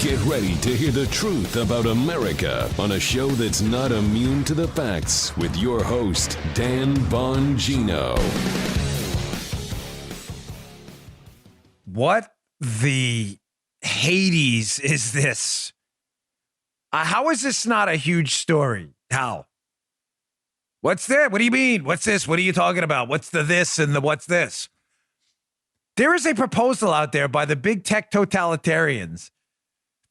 Get ready to hear the truth about America on a show that's not immune to the facts with your host, Dan Bongino. What the Hades is this? How is this not a huge story? How? What's that? What do you mean? What's this? What are you talking about? What's the this and the what's this? There is a proposal out there by the big tech totalitarians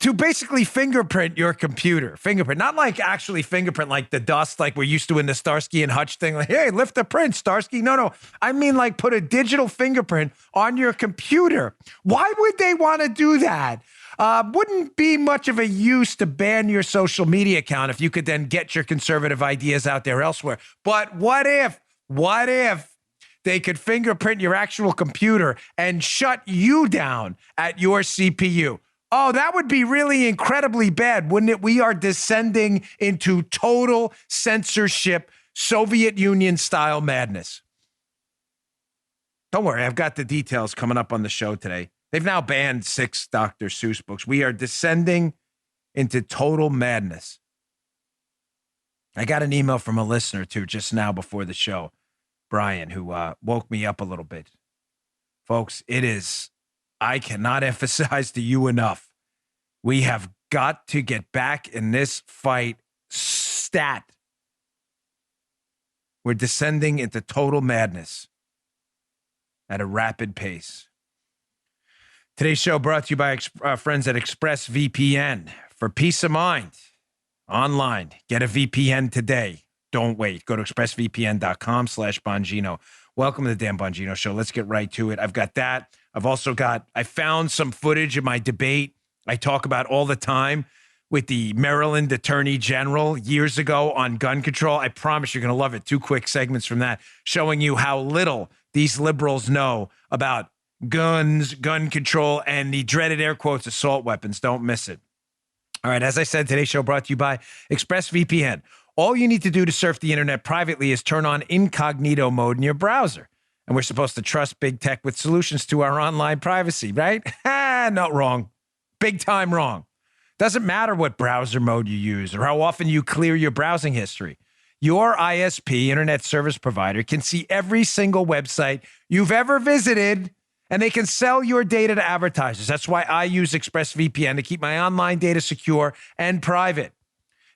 to basically fingerprint your computer. Fingerprint, not like actually fingerprint like the dust like we're used to in the Starsky and Hutch thing. Like, hey, lift the print, Starsky. No. I mean like put a digital fingerprint on your computer. Why would they want to do that? Wouldn't be much of a use to ban your social media account if you could then get your conservative ideas out there elsewhere. But what if they could fingerprint your actual computer and shut you down at your CPU? Oh, that would be really incredibly bad, wouldn't it? We are descending into total censorship, Soviet Union style madness. Don't worry, I've got the details coming up on the show today. They've now banned 6 Dr. Seuss books. We are descending into total madness. I got an email from a listener, too, just now before the show, Brian, who woke me up a little bit. Folks, I cannot emphasize to you enough. We have got to get back in this fight stat. We're descending into total madness at a rapid pace. Today's show brought to you by friends at ExpressVPN. For peace of mind, online, get a VPN today. Don't wait. Go to expressvpn.com/Bongino. Welcome to the Dan Bongino Show. Let's get right to it. I've got that. I found some footage of my debate I talk about all the time with the Maryland Attorney General years ago on gun control. I promise you're going to love it. 2 quick segments from that showing you how little these liberals know about guns, gun control, and the dreaded air quotes assault weapons. Don't miss it. All right, as I said, today's show brought to you by ExpressVPN. All you need to do to surf the internet privately is turn on incognito mode in your browser. And we're supposed to trust big tech with solutions to our online privacy, right? Not wrong. Big time wrong. Doesn't matter what browser mode you use or how often you clear your browsing history. Your ISP, internet service provider, can see every single website you've ever visited, and they can sell your data to advertisers. That's why I use ExpressVPN to keep my online data secure and private.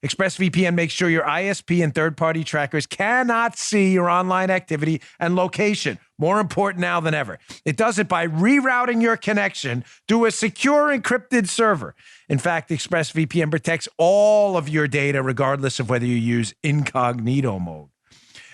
ExpressVPN makes sure your ISP and third-party trackers cannot see your online activity and location. More important now than ever. It does it by rerouting your connection to a secure encrypted server. In fact, ExpressVPN protects all of your data regardless of whether you use incognito mode.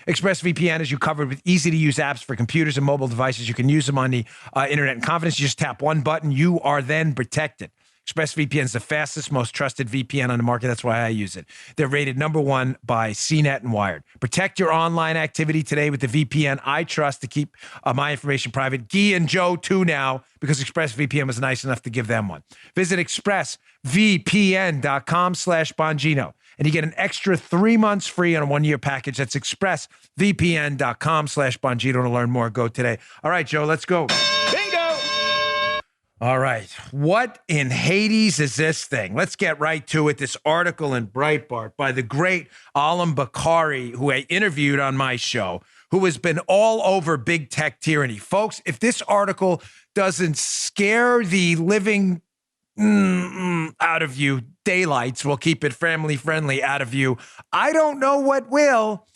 ExpressVPN has you covered with easy-to-use apps for computers and mobile devices. You can use them on the internet in confidence. You just tap one button. You are then protected. ExpressVPN is the fastest, most trusted VPN on the market. That's why I use it. They're rated #1 by CNET and Wired. Protect your online activity today with the VPN I trust to keep my information private. Guy and Joe, too, now, because ExpressVPN was nice enough to give them one. Visit expressvpn.com/Bongino, and you get an extra 3 months free on a 1-year package. That's expressvpn.com/Bongino to learn more. Go today. All right, Joe, let's go. All right. What in Hades is this thing? Let's get right to it. This article in Breitbart by the great Alam Bakari, who I interviewed on my show, who has been all over big tech tyranny. Folks, if this article doesn't scare the living out of you, daylights, we'll keep it family friendly, out of you, I don't know what will.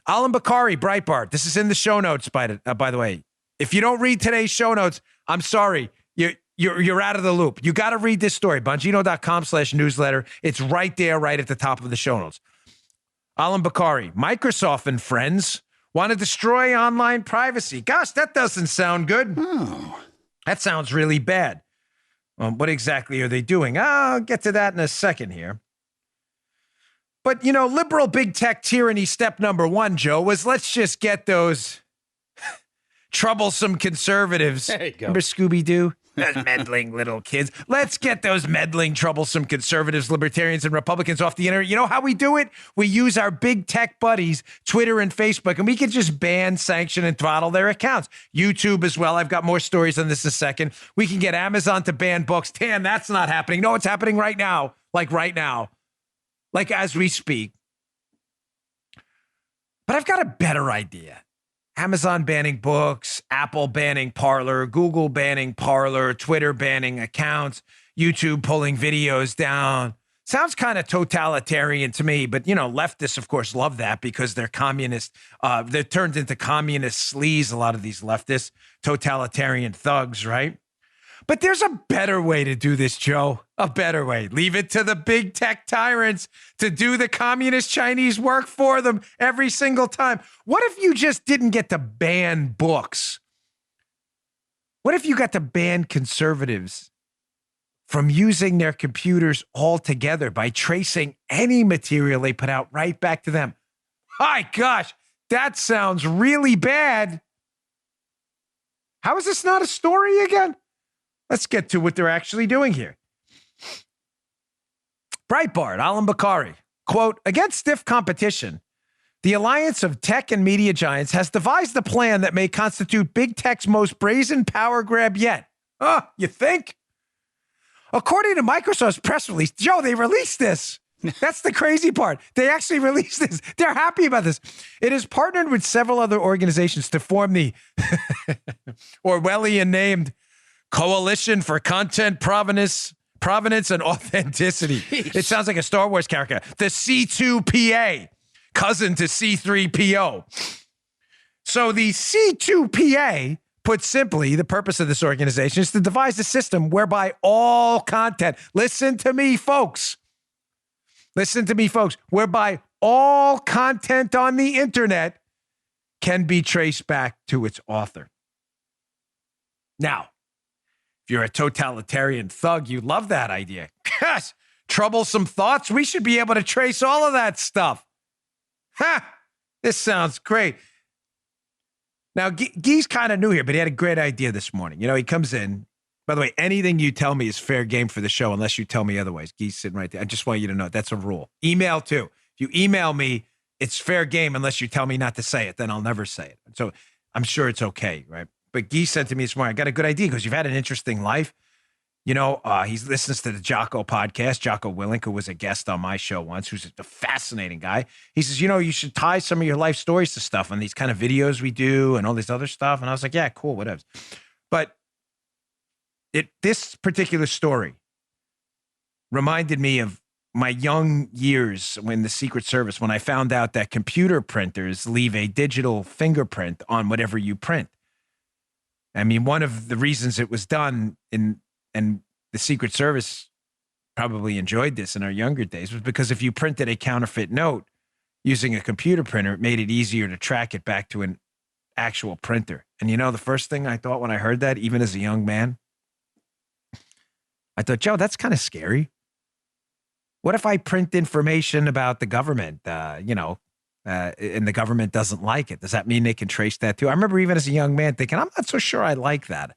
Alam Bakari, Breitbart. This is in the show notes, by the way. If you don't read today's show notes, I'm sorry. You're out of the loop. You got to read this story, Bongino.com/newsletter. It's right there, right at the top of the show notes. Alam Bakari, Microsoft and friends want to destroy online privacy. Gosh, that doesn't sound good. Oh. That sounds really bad. What exactly are they doing? I'll get to that in a second here. But, liberal big tech tyranny step #1, Joe, was let's just get those troublesome conservatives. There you go. Remember Scooby-Doo? Those meddling little kids. Let's get those meddling, troublesome conservatives, libertarians, and Republicans off the internet. You know how we do it? We use our big tech buddies, Twitter and Facebook, and we can just ban, sanction, and throttle their accounts. YouTube as well. I've got more stories on this in a second. We can get Amazon to ban books. Damn, that's not happening. No, it's happening right now. Like right now. Like as we speak. But I've got a better idea. Amazon banning books, Apple banning Parler, Google banning Parler, Twitter banning accounts, YouTube pulling videos down. Sounds kind of totalitarian to me, but, leftists, of course, love that because they're communist. They're turned into communist sleaze, a lot of these leftists, totalitarian thugs, right? But there's a better way to do this, Joe. A better way. Leave it to the big tech tyrants to do the communist Chinese work for them every single time. What if you just didn't get to ban books? What if you got to ban conservatives from using their computers altogether by tracing any material they put out right back to them? My gosh, that sounds really bad. How is this not a story again? Let's get to what they're actually doing here. Breitbart, Alan Bakari, quote, against stiff competition, the alliance of tech and media giants has devised a plan that may constitute big tech's most brazen power grab yet. You think? According to Microsoft's press release, Joe, they released this. That's the crazy part. They actually released this. They're happy about this. It has partnered with several other organizations to form the Orwellian named Coalition for Content Provenance and Authenticity. It sounds like a Star Wars character. The C2PA, cousin to C3PO. So the C2PA, put simply, the purpose of this organization is to devise a system whereby all content, listen to me, folks, whereby all content on the internet can be traced back to its author. Now, if you're a totalitarian thug, you love that idea. Gosh, troublesome thoughts. We should be able to trace all of that stuff. This sounds great. Now, Guy's kind of new here, but he had a great idea this morning. He comes in. By the way, anything you tell me is fair game for the show unless you tell me otherwise. Guy's sitting right there. I just want you to know that's a rule. Email, too. If you email me, it's fair game unless you tell me not to say it. Then I'll never say it. So I'm sure it's okay, right? But Guy said to me this morning, I got a good idea because you've had an interesting life. He listens to the Jocko podcast. Jocko Willink, who was a guest on my show once, who's a fascinating guy. He says, you should tie some of your life stories to stuff on these kind of videos we do and all this other stuff. And I was like, yeah, cool, whatever. But this particular story reminded me of my young years when the Secret Service, when I found out that computer printers leave a digital fingerprint on whatever you print. I mean, one of the reasons it was done and the Secret Service probably enjoyed this in our younger days was because if you printed a counterfeit note using a computer printer, it made it easier to track it back to an actual printer. And the first thing I thought when I heard that, even as a young man, I thought, Joe, that's kind of scary. What if I print information about the government, and the government doesn't like it? Does that mean they can trace that too? I remember even as a young man thinking, I'm not so sure I like that.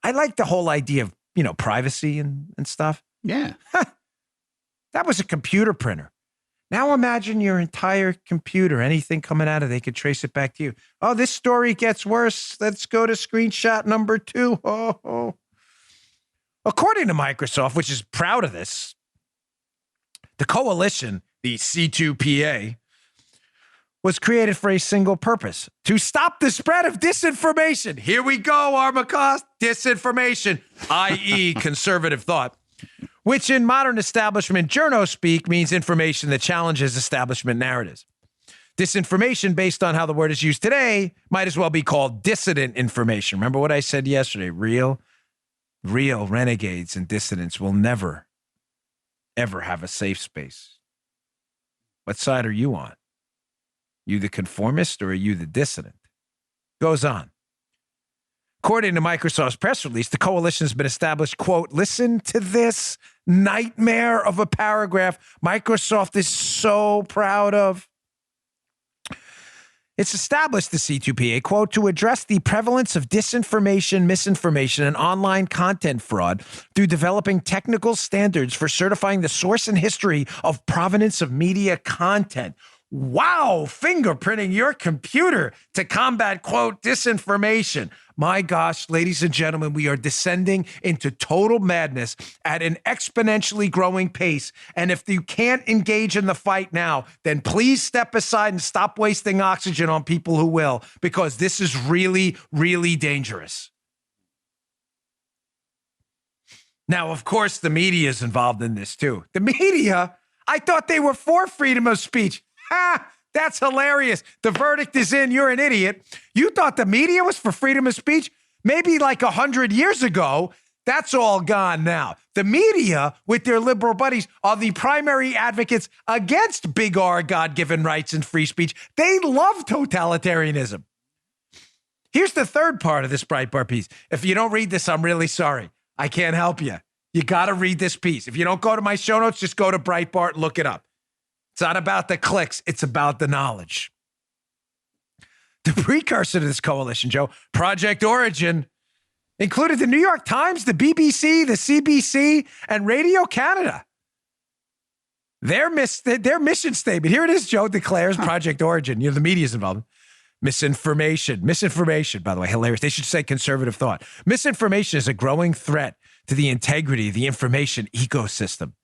I like the whole idea of, privacy and stuff. Yeah. That was a computer printer. Now imagine your entire computer, anything coming out of it, they could trace it back to you. Oh, this story gets worse. Let's go to screenshot number 2. Oh. According to Microsoft, which is proud of this, the coalition, the C2PA, was created for a single purpose: to stop the spread of disinformation. Here we go, Armacost. Disinformation, i.e. conservative thought, which in modern establishment journo speak means information that challenges establishment narratives. Disinformation, based on how the word is used today, might as well be called dissident information. Remember what I said yesterday? Real renegades and dissidents will never, ever have a safe space. What side are you on? You the conformist or are you the dissident? Goes on. According to Microsoft's press release, the coalition has been established, quote, listen to this nightmare of a paragraph Microsoft is so proud of. It's established the C2PA, quote, to address the prevalence of disinformation, misinformation, and online content fraud through developing technical standards for certifying the source and history of provenance of media content. Wow, fingerprinting your computer to combat, quote, disinformation. My gosh, ladies and gentlemen, we are descending into total madness at an exponentially growing pace. And if you can't engage in the fight now, then please step aside and stop wasting oxygen on people who will, because this is really, really dangerous. Now, of course, the media is involved in this too. The media, I thought they were for freedom of speech. Ha! That's hilarious. The verdict is in. You're an idiot. You thought the media was for freedom of speech? Maybe like 100 years ago. That's all gone now. The media, with their liberal buddies, are the primary advocates against big R, God-given rights and free speech. They love totalitarianism. Here's the third part of this Breitbart piece. If you don't read this, I'm really sorry. I can't help you. You got to read this piece. If you don't go to my show notes, just go to Breitbart and look it up. It's not about the clicks. It's about the knowledge. The precursor to this coalition, Joe, Project Origin, included the New York Times, the BBC, the CBC, and Radio Canada. Their mission statement, here it is, Joe, declares Project Origin. You know, the media's involved. Misinformation, by the way, hilarious. They should say conservative thought. Misinformation is a growing threat to the integrity of the information ecosystem.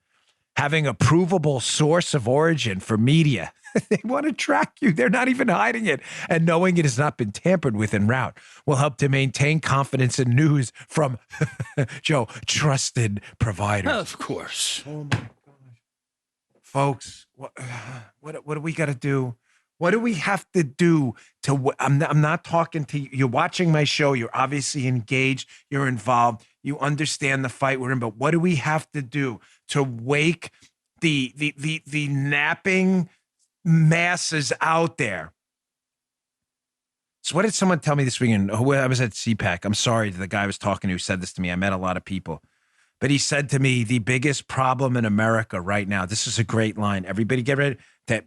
Having a provable source of origin for media. They want to track you. They're not even hiding it. And knowing it has not been tampered with en route will help to maintain confidence in news from, Joe, trusted providers. Of course. Oh, my gosh. Folks, what do we got to do? What do we have to do to, I'm not talking to you. You're watching my show. You're obviously engaged. You're involved. You understand the fight we're in, but what do we have to do to wake the napping masses out there? So what did someone tell me this weekend? I was at CPAC. I'm sorry to the guy I was talking to who said this to me. I met a lot of people. But he said to me, the biggest problem in America right now, this is a great line. Everybody get ready to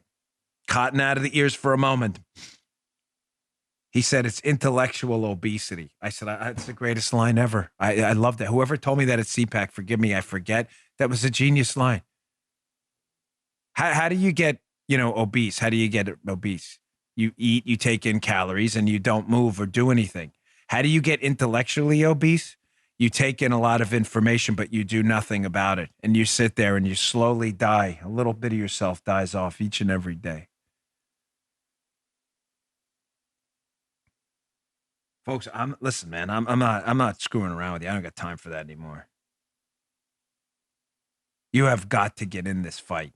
cotton out of the ears for a moment. He said, it's intellectual obesity. I said, it's the greatest line ever. I love that. Whoever told me that at CPAC, forgive me, I forget. That was a genius line. How do you get, obese? How do you get obese? You eat, you take in calories, and you don't move or do anything. How do you get intellectually obese? You take in a lot of information, but you do nothing about it. And you sit there and you slowly die. A little bit of yourself dies off each and every day. Folks, listen, man, I'm not screwing around with you. I don't got time for that anymore. You have got to get in this fight.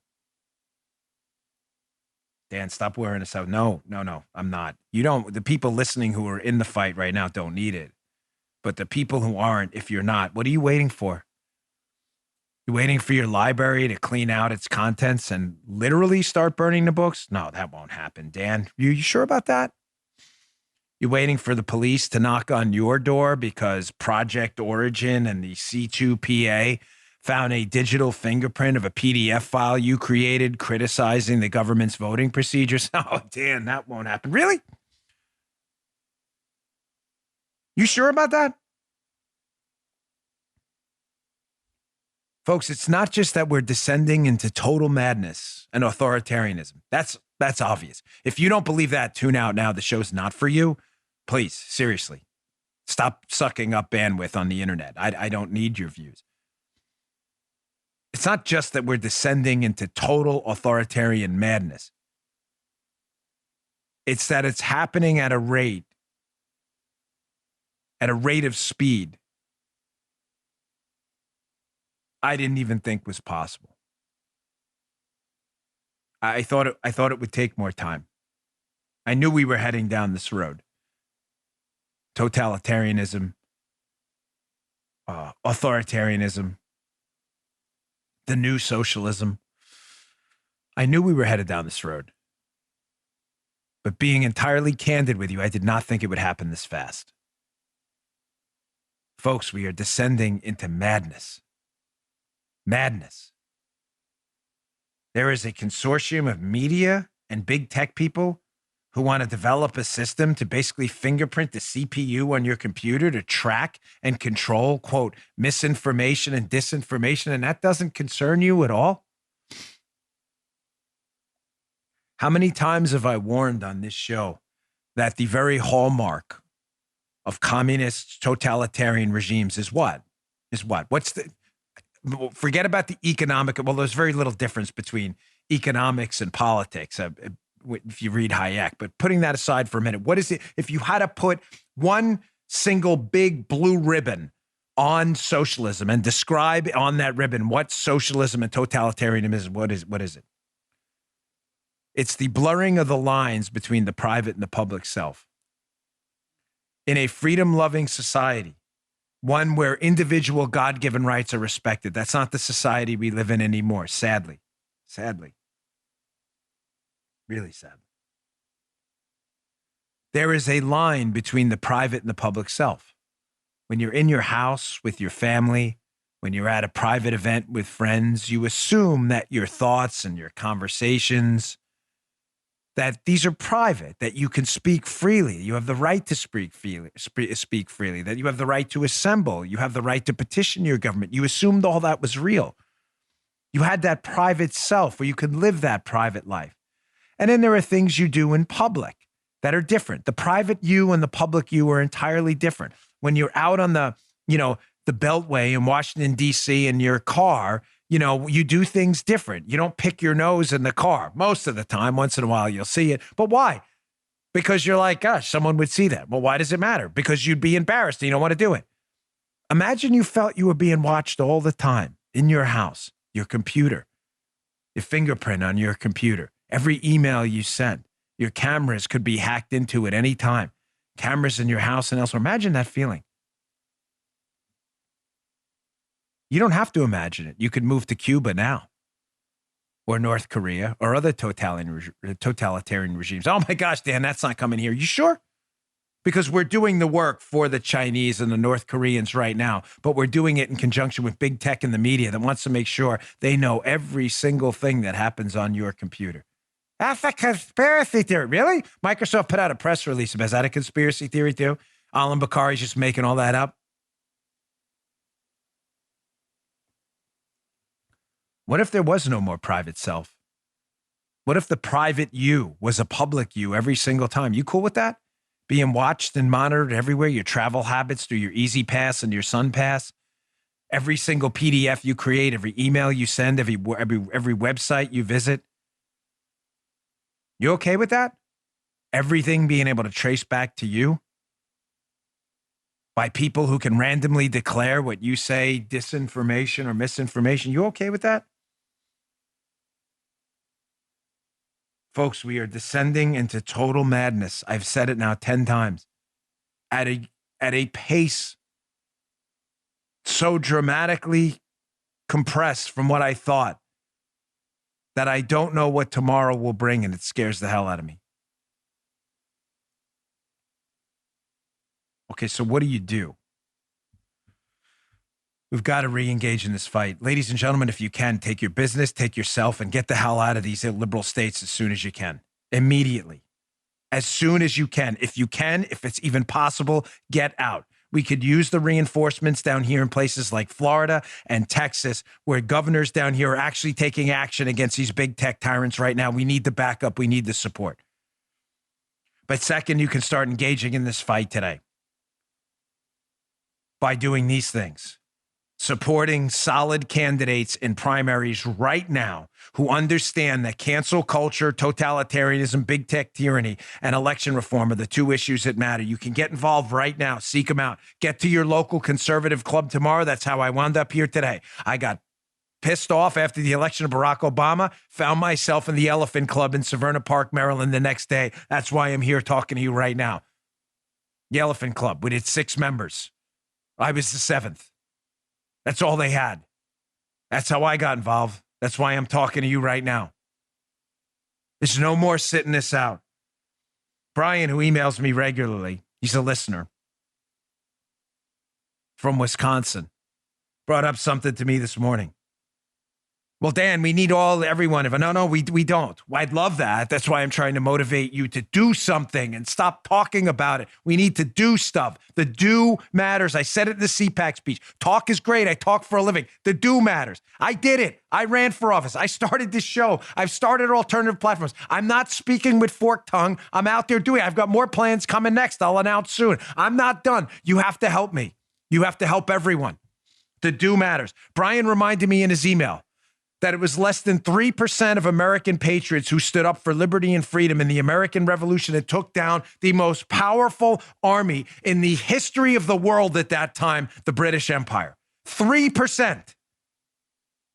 Dan, stop wearing this out. No, I'm not. The people listening who are in the fight right now don't need it. But the people who aren't, if you're not, what are you waiting for? You waiting for your library to clean out its contents and literally start burning the books? No, that won't happen, Dan. You sure about that? You waiting for the police to knock on your door because Project Origin and the C2PA found a digital fingerprint of a PDF file you created criticizing the government's voting procedures? Oh, Dan, that won't happen. Really? You sure about that? Folks, it's not just that we're descending into total madness and authoritarianism. That's obvious. If you don't believe that, tune out now. The show's not for you. Please, seriously, stop sucking up bandwidth on the internet. I don't need your views. It's not just that we're descending into total authoritarian madness. It's that it's happening at a rate of speed I didn't even think was possible. I thought it would take more time. I knew we were heading down this road. Totalitarianism, authoritarianism, the new socialism. I knew we were headed down this road. But being entirely candid with you, I did not think it would happen this fast. Folks, we are descending into madness. Madness. There is a consortium of media and big tech people who want to develop a system to basically fingerprint the CPU on your computer to track and control, quote, misinformation and disinformation, and that doesn't concern you at all? How many times have I warned on this show that the very hallmark of communist totalitarian regimes is what? Forget about the economic. Well, there's very little difference between economics and politics if you read Hayek. But putting that aside for a minute, what is it? If you had to put one single big blue ribbon on socialism and describe on that ribbon what socialism and totalitarianism is, what is it? It's the blurring of the lines between the private and the public self. In a freedom-loving society, one where individual God-given rights are respected. That's not the society we live in anymore, sadly. Sadly. Really sadly. There is a line between the private and the public self. When you're in your house with your family, when you're at a private event with friends, you assume that your thoughts and your conversations, that these are private, that you can speak freely. You have the right to speak freely, that you have the right to assemble. You have the right to petition your government. You assumed all that was real. You had that private self where you could live that private life. And then there are things you do in public that are different. The private you and the public you are entirely different. When you're out on the Beltway in Washington, D.C. in your car, you do things different. You don't pick your nose in the car most of the time. Once in a while, you'll see it. But why? Because you're like, gosh, someone would see that. Well, why does it matter? Because you'd be embarrassed and you don't want to do it. Imagine you felt you were being watched all the time in your house, your computer, your fingerprint on your computer, every email you sent. Your cameras could be hacked into at any time. Cameras in your house and elsewhere. Imagine that feeling. You don't have to imagine it. You could move to Cuba now, or North Korea, or other totalitarian regimes. Oh my gosh, Dan, that's not coming here. You sure? Because we're doing the work for the Chinese and the North Koreans right now, but we're doing it in conjunction with big tech and the media that wants to make sure they know every single thing that happens on your computer. That's a conspiracy theory. Really? Microsoft put out a press release. Is that a conspiracy theory too? Alan Bakari's just making all that up. What if there was no more private self? What if the private you was a public you every single time? You cool with that? Being watched and monitored everywhere, your travel habits through your Easy Pass and your Sun Pass, every single PDF you create, every email you send, every website you visit. You okay with that? Everything being able to trace back to you by people who can randomly declare what you say, disinformation or misinformation. You okay with that? Folks, we are descending into total madness. I've said it now 10 times. At a pace so dramatically compressed from what I thought that I don't know what tomorrow will bring, and it scares the hell out of me. Okay, so what do? We've got to re-engage in this fight. Ladies and gentlemen, if you can, take your business, take yourself, and get the hell out of these illiberal states as soon as you can. Immediately. As soon as you can. If you can, if it's even possible, get out. We could use the reinforcements down here in places like Florida and Texas, where governors down here are actually taking action against these big tech tyrants right now. We need the backup. We need the support. But second, you can start engaging in this fight today by doing these things. Supporting solid candidates in primaries right now who understand that cancel culture, totalitarianism, big tech tyranny, and election reform are the two issues that matter. You can get involved right now. Seek them out. Get to your local conservative club tomorrow. That's how I wound up here today. I got pissed off after the election of Barack Obama, found myself in the Elephant Club in Severna Park, Maryland the next day. That's why I'm here talking to you right now. The Elephant Club, we did 6 members. I was the 7th. That's all they had. That's how I got involved. That's why I'm talking to you right now. There's no more sitting this out. Brian, who emails me regularly, he's a listener from Wisconsin, brought up something to me this morning. Well, Dan, we need everyone. No, we don't. Well, I'd love that. That's why I'm trying to motivate you to do something and stop talking about it. We need to do stuff. The do matters. I said it in the CPAC speech. Talk is great. I talk for a living. The do matters. I did it. I ran for office. I started this show. I've started alternative platforms. I'm not speaking with forked tongue. I'm out there doing it. I've got more plans coming next. I'll announce soon. I'm not done. You have to help me. You have to help everyone. The do matters. Brian reminded me in his email that it was less than 3% of American patriots who stood up for liberty and freedom in the American Revolution and took down the most powerful army in the history of the world at that time, the British Empire. 3%.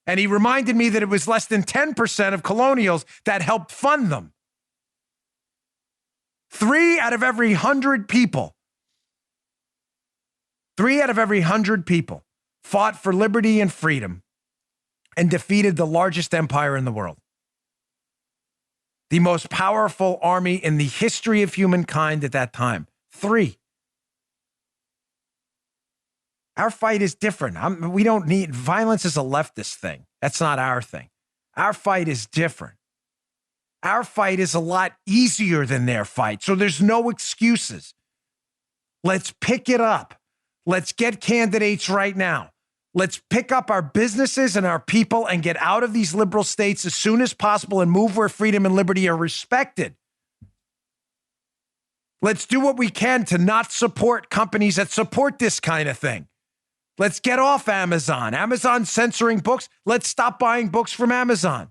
And he reminded me that it was less than 10% of colonials that helped fund them. 3 out of every 100 people. 3 out of every 100 people fought for liberty and freedom and defeated the largest empire in the world. The most powerful army in the history of humankind at that time. 3. Our fight is different. We don't need, violence is a leftist thing. That's not our thing. Our fight is different. Our fight is a lot easier than their fight, so there's no excuses. Let's pick it up. Let's get candidates right now. Let's pick up our businesses and our people and get out of these liberal states as soon as possible and move where freedom and liberty are respected. Let's do what we can to not support companies that support this kind of thing. Let's get off Amazon. Amazon's censoring books. Let's stop buying books from Amazon.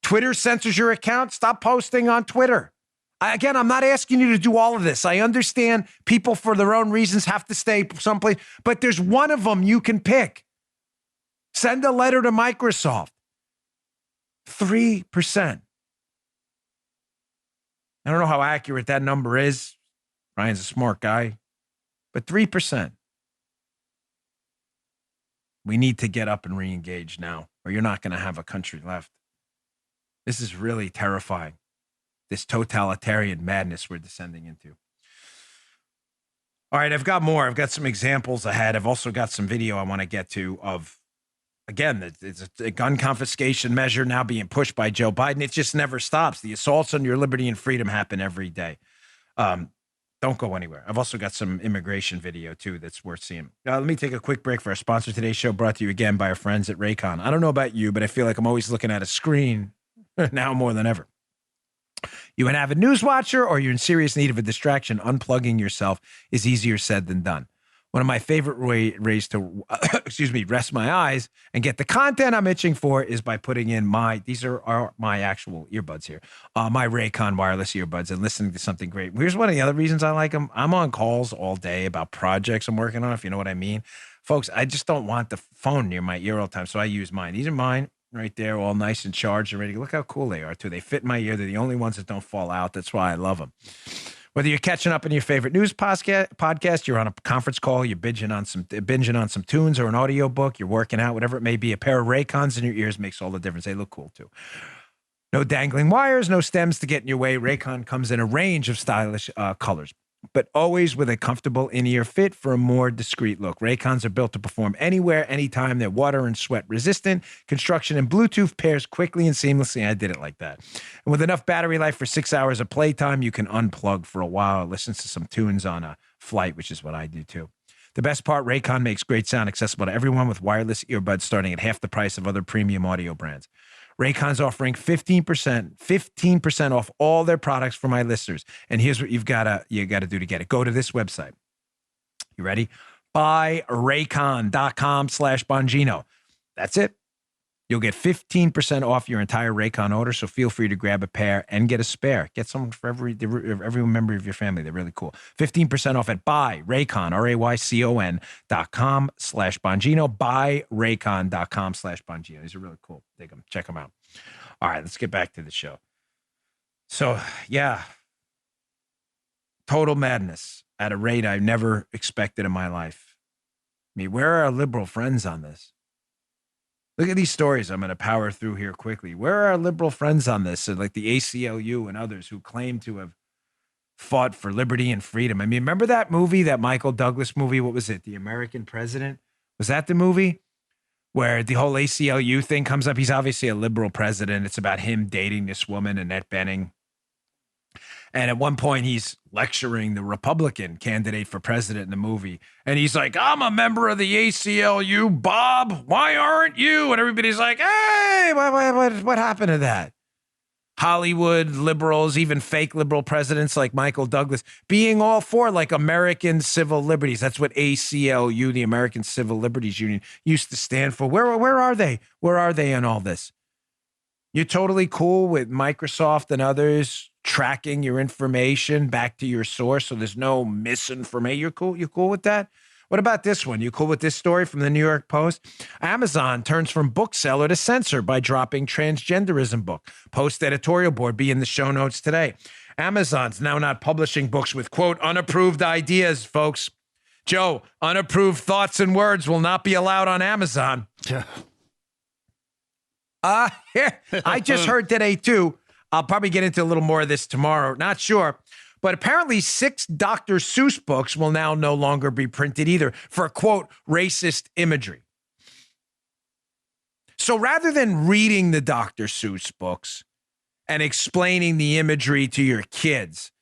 Twitter censors your account. Stop posting on Twitter. Again, I'm not asking you to do all of this. I understand people for their own reasons have to stay someplace, but there's one of them you can pick. Send a letter to Microsoft. 3%. I don't know how accurate that number is. Ryan's a smart guy, but 3%. We need to get up and re-engage now, or you're not going to have a country left. This is really terrifying. This totalitarian madness we're descending into. All right, I've got more. I've got some examples ahead. I've also got some video I want to get to of, again, it's a gun confiscation measure now being pushed by Joe Biden. It just never stops. The assaults on your liberty and freedom happen every day. Don't go anywhere. I've also got some immigration video, too, that's worth seeing. Let me take a quick break for our sponsor. Today's show brought to you again by our friends at Raycon. I don't know about you, but I feel like I'm always looking at a screen now more than ever. You an avid news watcher or you're in serious need of a distraction, unplugging yourself is easier said than done. One of my favorite ways to, rest my eyes and get the content I'm itching for is by putting in these are my actual earbuds here, my Raycon wireless earbuds and listening to something great. Here's one of the other reasons I like them. I'm on calls all day about projects I'm working on, if you know what I mean. Folks, I just don't want the phone near my ear all the time, so I use mine. These are mine. Right there, all nice and charged and ready. Look how cool they are, too. They fit in my ear. They're the only ones that don't fall out. That's why I love them. Whether you're catching up on your favorite news podcast, you're on a conference call, you're binging on some tunes or an audio book, you're working out, whatever it may be, a pair of Raycons in your ears makes all the difference. They look cool, too. No dangling wires, no stems to get in your way. Raycon comes in a range of stylish colors, but always with a comfortable in-ear fit for a more discreet look. Raycons are built to perform anywhere, anytime. They're water and sweat resistant. Construction and Bluetooth pairs quickly and seamlessly. I did it like that. And with enough battery life for 6 hours of playtime, you can unplug for a while, listen to some tunes on a flight, which is what I do too. The best part, Raycon makes great sound accessible to everyone with wireless earbuds starting at half the price of other premium audio brands. Raycon's offering 15% off all their products for my listeners. And here's what you got to do to get it. Go to this website. You ready? buyraycon.com/Bongino. That's it. You'll get 15% off your entire Raycon order, so feel free to grab a pair and get a spare. Get some for every member of your family. They're really cool. 15% off at buyraycon, RAYCON.com/Bongino, buyraycon.com/Bongino. These are really cool. Dig them. Check them out. All right, let's get back to the show. So, yeah, total madness at a rate I never expected in my life. I mean, where are our liberal friends on this? Look at these stories I'm going to power through here quickly. Where are our liberal friends on this? So like the ACLU and others who claim to have fought for liberty and freedom. I mean, remember that movie, that Michael Douglas movie? What was it? The American President? Was that the movie? where the whole ACLU thing comes up. He's obviously a liberal president. It's about him dating this woman, Annette Bening. And at one point, he's lecturing the Republican candidate for president in the movie. And he's like, I'm a member of the ACLU, Bob. Why aren't you? And everybody's like, hey, what happened to that? Hollywood liberals, even fake liberal presidents like Michael Douglas, being all for like American civil liberties. That's what ACLU, the American Civil Liberties Union, used to stand for. Where are they? Where are they in all this? You're totally cool with Microsoft and others tracking your information back to your source, so there's no misinformation. You're cool. You cool with that? What about this one? You cool with this story from the New York Post? Amazon turns from bookseller to censor by dropping transgenderism book. Post editorial board be in the show notes today. Amazon's now not publishing books with, quote, unapproved ideas, folks. Joe, unapproved thoughts and words will not be allowed on Amazon. I just heard today, too. I'll probably get into a little more of this tomorrow. Not sure. But apparently 6 Dr. Seuss books will now no longer be printed either for, quote, racist imagery. So rather than reading the Dr. Seuss books and explaining the imagery to your kids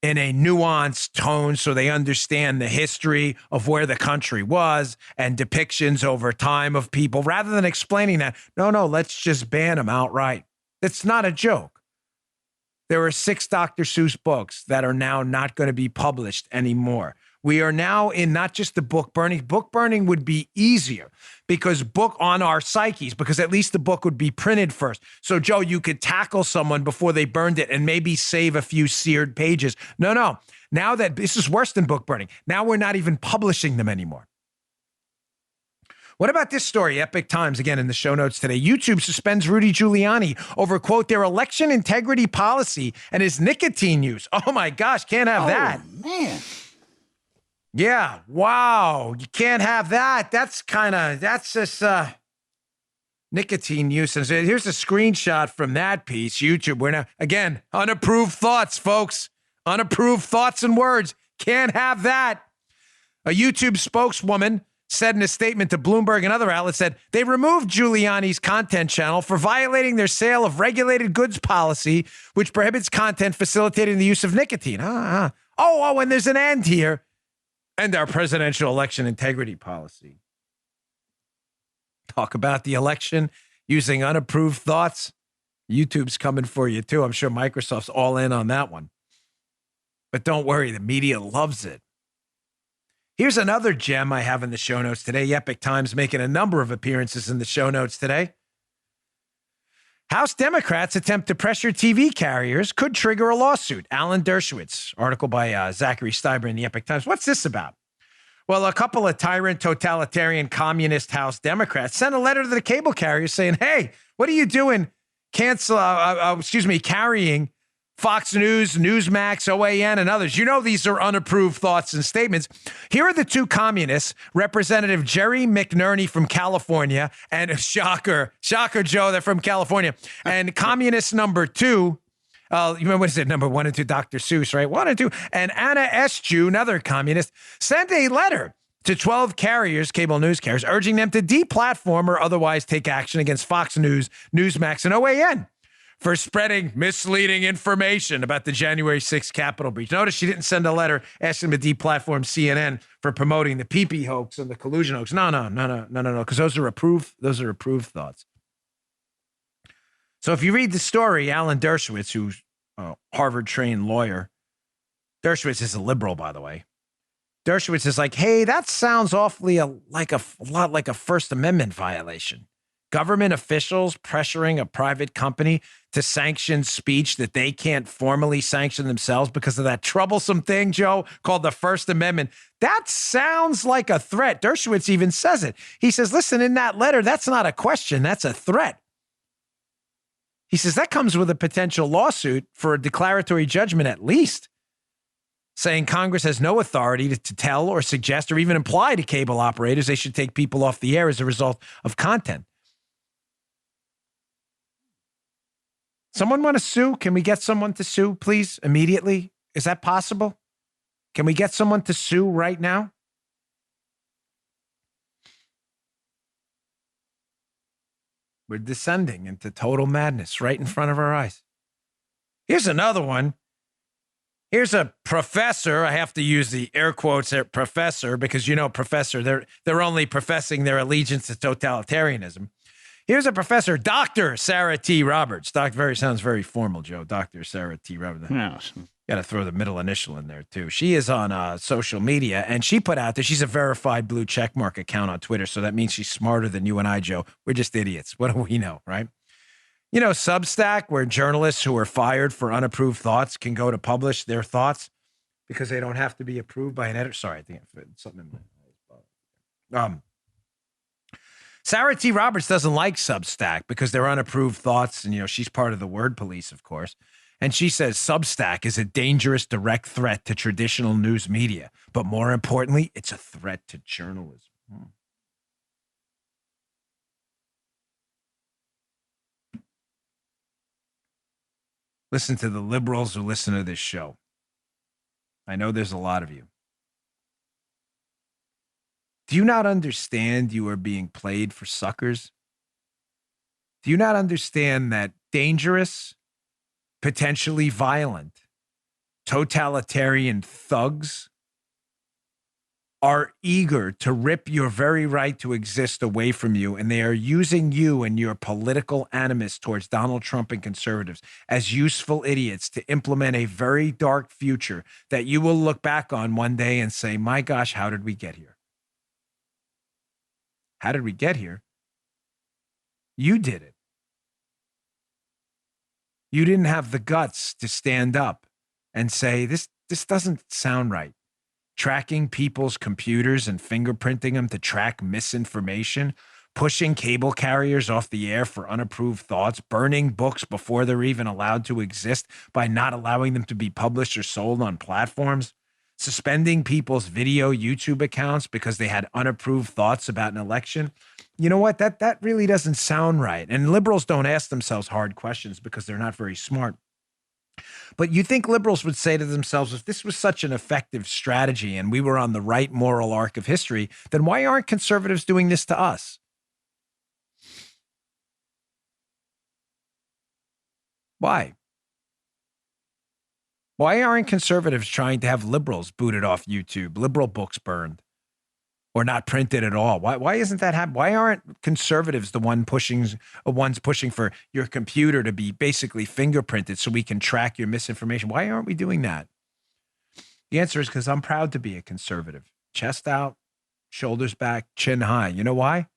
in a nuanced tone so they understand the history of where the country was and depictions over time of people, rather than explaining that, no, let's just ban them outright. It's not a joke. There are 6 Dr. Seuss books that are now not going to be published anymore. We are now in not just the book burning. Book burning would be easier because book on our psyches, because at least the book would be printed first. So, Joe, you could tackle someone before they burned it and maybe save a few seared pages. No. Now that this is worse than book burning. Now we're not even publishing them anymore. What about this story? Epic Times, again, in the show notes today. YouTube suspends Rudy Giuliani over, quote, their election integrity policy and his nicotine use. Oh, my gosh, can't have that. Oh, man. Yeah, wow. You can't have that. That's just nicotine use. And so here's a screenshot from that piece. YouTube, we're now, again, unapproved thoughts, folks. Unapproved thoughts and words. Can't have that. A YouTube spokeswoman said in a statement to Bloomberg and other outlets that they removed Giuliani's content channel for violating their sale of regulated goods policy, which prohibits content facilitating the use of nicotine. Oh, and there's an end here. And our presidential election integrity policy. Talk about the election using unapproved thoughts. YouTube's coming for you, too. I'm sure Microsoft's all in on that one. But don't worry, the media loves it. Here's another gem I have in the show notes today. Epic Times making a number of appearances in the show notes today. House Democrats attempt to pressure TV carriers could trigger a lawsuit. Alan Dershowitz, article by Zachary Steiber in the Epic Times. What's this about? Well, a couple of tyrant, totalitarian, communist House Democrats sent a letter to the cable carriers saying, hey, what are you doing? Carrying Fox News, Newsmax, OAN, and others. You know these are unapproved thoughts and statements. Here are the 2 communists, Representative Jerry McNerney from California, and shocker, Joe, they're from California, and communist number 2, you remember what is it, number 1 and 2, Dr. Seuss, right? 1 and 2, and Anna Eschew, another communist, sent a letter to 12 carriers, cable news carriers, urging them to deplatform or otherwise take action against Fox News, Newsmax, and OAN for spreading misleading information about the January 6th Capitol breach. Notice she didn't send a letter asking them to deplatform CNN for promoting the pee-pee hoax and the collusion hoax. No, because those are approved thoughts. So if you read the story, Alan Dershowitz, who's a Harvard-trained lawyer, Dershowitz is a liberal, by the way. Dershowitz is like, hey, that sounds awfully a lot like a First Amendment violation. Government officials pressuring a private company to sanction speech that they can't formally sanction themselves because of that troublesome thing, Joe, called the First Amendment. That sounds like a threat. Dershowitz even says it. He says, listen, in that letter, that's not a question. That's a threat. He says that comes with a potential lawsuit for a declaratory judgment at least, saying Congress has no authority to tell or suggest or even imply to cable operators they should take people off the air as a result of content. Someone want to sue? Can we get someone to sue, please, immediately? Is that possible? Can we get someone to sue right now? We're descending into total madness right in front of our eyes. Here's another one. Here's a professor. I have to use the air quotes there, professor, because professor, they're only professing their allegiance to totalitarianism. Here's a professor, Dr. Sarah T. Roberts. Sounds very formal, Joe. Dr. Sarah T. Roberts. No. Got to throw the middle initial in there, too. She is on social media, and she put out that she's a verified blue checkmark account on Twitter, so that means she's smarter than you and I, Joe. We're just idiots. What do we know, right? Substack, where journalists who are fired for unapproved thoughts can go to publish their thoughts because they don't have to be approved by an editor. Sorry, I think I put something in my Sarah T. Roberts doesn't like Substack because they're unapproved thoughts, and she's part of the word police, of course. And she says Substack is a dangerous direct threat to traditional news media, but more importantly, it's a threat to journalism. Listen to the liberals who listen to this show. I know there's a lot of you. Do you not understand you are being played for suckers? Do you not understand that dangerous, potentially violent, totalitarian thugs are eager to rip your very right to exist away from you, and they are using you and your political animus towards Donald Trump and conservatives as useful idiots to implement a very dark future that you will look back on one day and say, my gosh, how did we get here? How did we get here? You did it. You didn't have the guts to stand up and say, this doesn't sound right. Tracking people's computers and fingerprinting them to track misinformation, pushing cable carriers off the air for unapproved thoughts, burning books before they're even allowed to exist by not allowing them to be published or sold on platforms, suspending people's video YouTube accounts because they had unapproved thoughts about an election. You know what? That really doesn't sound right. And liberals don't ask themselves hard questions because they're not very smart. But you think liberals would say to themselves, if this was such an effective strategy and we were on the right moral arc of history, then why aren't conservatives doing this to us? Why? Why aren't conservatives trying to have liberals booted off YouTube, liberal books burned, or not printed at all? Why isn't that happening? Why aren't conservatives the ones pushing for your computer to be basically fingerprinted so we can track your misinformation? Why aren't we doing that? The answer is because I'm proud to be a conservative. Chest out, shoulders back, chin high. You know why?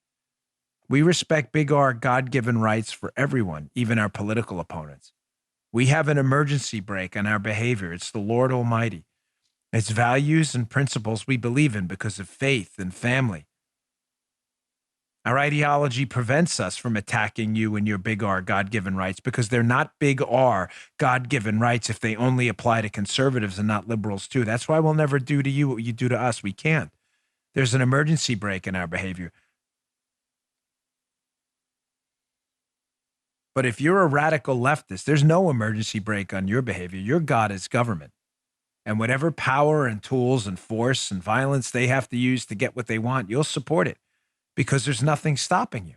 We respect big R God-given rights for everyone, even our political opponents. We have an emergency brake on our behavior. It's the Lord Almighty. It's values and principles we believe in because of faith and family. Our ideology prevents us from attacking you and your big R God-given rights because they're not big R God-given rights if they only apply to conservatives and not liberals too. That's why we'll never do to you what you do to us. We can't. There's an emergency brake in our behavior. But if you're a radical leftist, there's no emergency brake on your behavior. Your God is government. And whatever power and tools and force and violence they have to use to get what they want, you'll support it because there's nothing stopping you.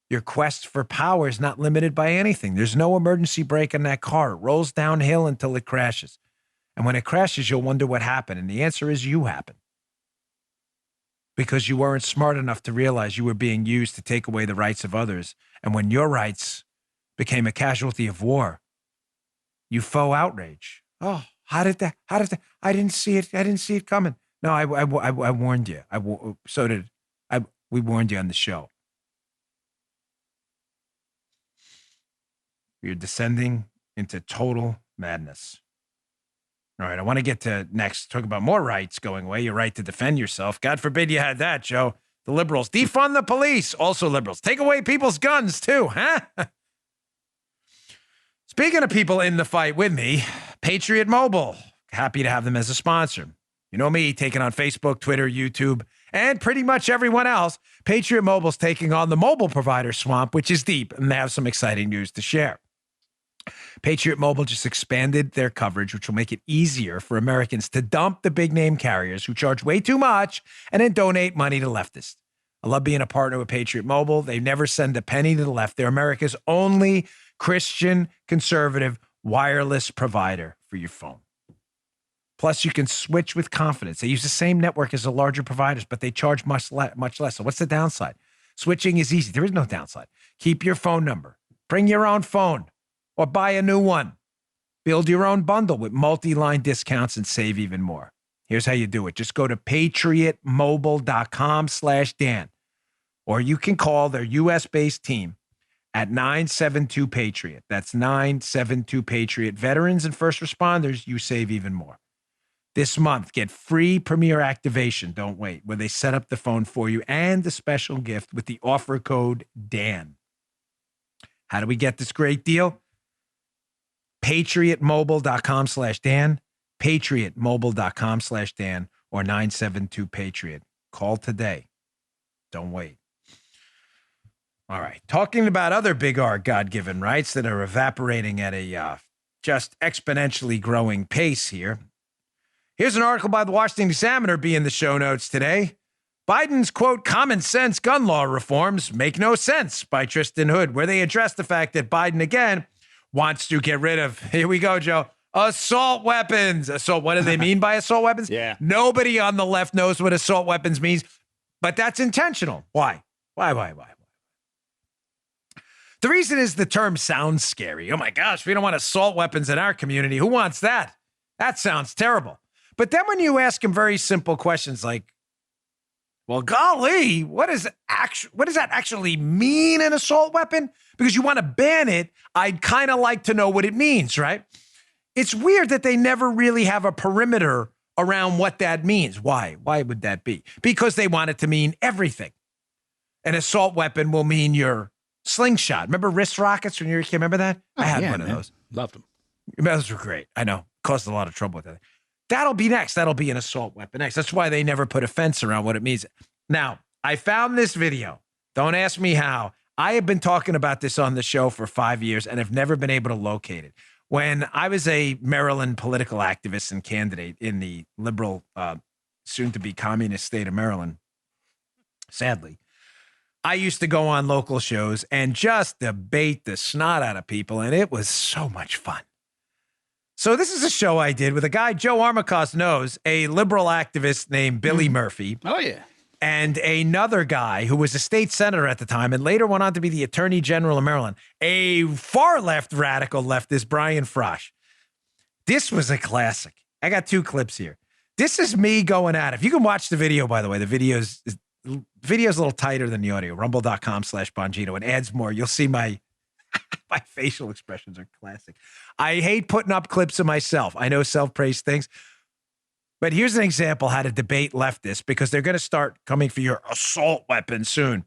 Your quest for power is not limited by anything. There's no emergency brake on that car. It rolls downhill until it crashes. And when it crashes, you'll wonder what happened. And the answer is you happened. Because you weren't smart enough to realize you were being used to take away the rights of others. And when your rights became a casualty of war, you faux outrage. Oh, how did that? I didn't see it. I didn't see it coming. No, I warned you. We warned you on the show. You're descending into total madness. All right, I want to get to next, talk about more rights going away. Your right to defend yourself. God forbid you had that, Joe. The liberals, defund the police. Also liberals, take away people's guns too, huh? Speaking of people in the fight with me, Patriot Mobile. Happy to have them as a sponsor. You know me, taking on Facebook, Twitter, YouTube, and pretty much everyone else. Patriot Mobile's taking on the mobile provider swamp, which is deep, and they have some exciting news to share. Patriot Mobile just expanded their coverage, which will make it easier for Americans to dump the big name carriers who charge way too much and then donate money to leftists. I love being a partner with Patriot Mobile. They never send a penny to the left. They're America's only Christian conservative wireless provider for your phone. Plus, you can switch with confidence. They use the same network as the larger providers, but they charge much less. So what's the downside? Switching is easy. There is no downside. Keep your phone number. Bring your own phone or buy a new one. Build your own bundle with multi-line discounts and save even more. Here's how you do it. Just go to patriotmobile.com/Dan, or you can call their U.S.-based team at 972-PATRIOT. That's 972-PATRIOT. Veterans and first responders, you save even more. This month, get free Premier activation, don't wait, where they set up the phone for you, and a special gift with the offer code DAN. How do we get this great deal? patriotmobile.com/Dan, patriotmobile.com/Dan, or 972-PATRIOT. Call today. Don't wait. All right. Talking about other big R God-given rights that are evaporating at a just exponentially growing pace here. Here's an article by the Washington Examiner be in the show notes today. Biden's, quote, common sense gun law reforms make no sense by Tristan Hood, where they address the fact that Biden, again, wants to get rid of, here we go, Joe, assault weapons. Assault, what do they mean by assault weapons? Yeah. Nobody on the left knows what assault weapons means, but that's intentional. Why? Why? The reason is the term sounds scary. Oh my gosh, we don't want assault weapons in our community. Who wants that? That sounds terrible. But then when you ask them very simple questions like, well, golly, what does that actually mean, an assault weapon? Because you want to ban it, I'd kind of like to know what it means, right? It's weird that they never really have a perimeter around what that means. Why? Why would that be? Because they want it to mean everything. An assault weapon will mean your slingshot. Remember wrist rockets when you were a kid? Remember that? Oh, I had one of those. Loved them. Those were great. I know. Caused a lot of trouble with that. That'll be next. That'll be an assault weapon next. That's why they never put a fence around what it means. Now, I found this video. Don't ask me how. I have been talking about this on the show for 5 years and have never been able to locate it. When I was a Maryland political activist and candidate in the liberal, soon-to-be communist state of Maryland, sadly, I used to go on local shows and just debate the snot out of people, and it was so much fun. So this is a show I did with a guy Joe Armacost knows, a liberal activist named Billy Murphy. Oh, yeah. And another guy who was a state senator at the time and later went on to be the attorney general of Maryland, a far-left radical leftist, Brian Frosch. This was a classic. I got 2 clips here. This is me going at it. If you can watch the video, by the way, the video's a little tighter than the audio. Rumble.com/Bongino. It adds more. You'll see my facial expressions are classic. I hate putting up clips of myself. I know self-praise things. But here's an example how to debate leftists, because they're going to start coming for your assault weapon soon.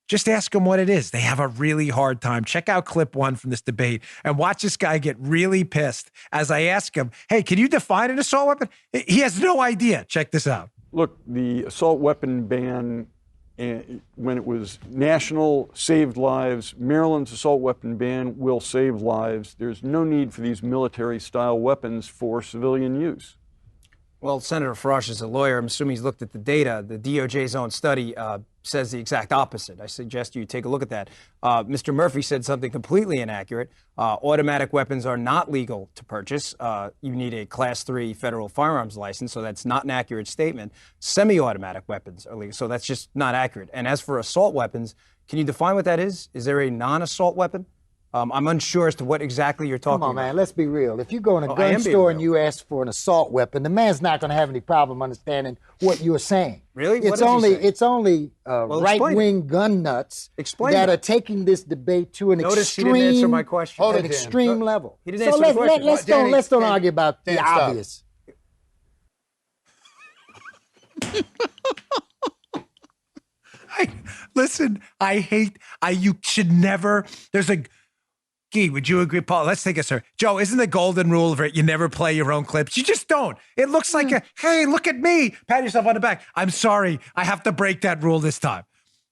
Just ask them what it is. They have a really hard time. Check out clip 1 from this debate and watch this guy get really pissed as I ask him, hey, can you define an assault weapon? He has no idea. Check this out. Look, the assault weapon ban, when it was national, saved lives. Maryland's assault weapon ban will save lives. There's no need for these military-style weapons for civilian use. Well, Senator Frosch is a lawyer. I'm assuming he's looked at the data. The DOJ's own study says the exact opposite. I suggest you take a look at that. Mr. Murphy said something completely inaccurate. Automatic weapons are not legal to purchase. You need a Class 3 federal firearms license, so that's not an accurate statement. Semi-automatic weapons are legal, so that's just not accurate. And as for assault weapons, can you define what that is? Is there a non-assault weapon? I'm unsure as to what exactly you're talking about. Come on, man, let's be real. If you go in a gun store and you ask for an assault weapon, the man's not going to have any problem understanding what you're saying. Really? It's only right-wing gun nuts that are taking this debate to an Notice he didn't answer my question. Extreme level. He didn't answer my question. Let's don't argue about the obvious. You should never, Gee, would you agree, Paul? Let's take it, sir. Joe, isn't the golden rule of it, you never play your own clips? You just don't. It looks like hey, look at me. Pat yourself on the back. I'm sorry. I have to break that rule this time.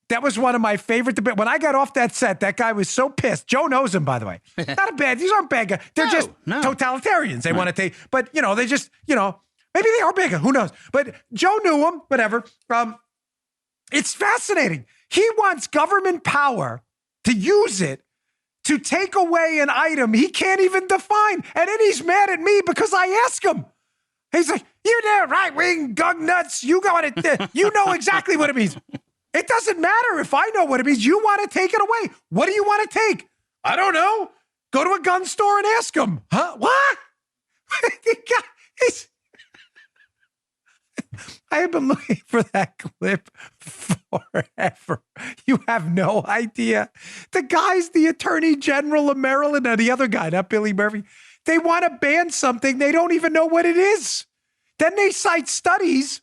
That was one of my favorite debates. When I got off that set, that guy was so pissed. Joe knows him, by the way. These aren't bad guys. They're just totalitarians. They want to take, but, they just, maybe they are bigger. Who knows? But Joe knew him, whatever. It's fascinating. He wants government power to use it to take away an item he can't even define. And then he's mad at me because I ask him. He's like, you there, right-wing gung nuts. You got it. You know exactly what it means. It doesn't matter if I know what it means. You want to take it away. What do you want to take? I don't know. Go to a gun store and ask him. Huh? What? I have been looking for that clip forever. You have no idea. The guy's the Attorney General of Maryland, and the other guy, not Billy Murphy. They want to ban something. They don't even know what it is. Then they cite studies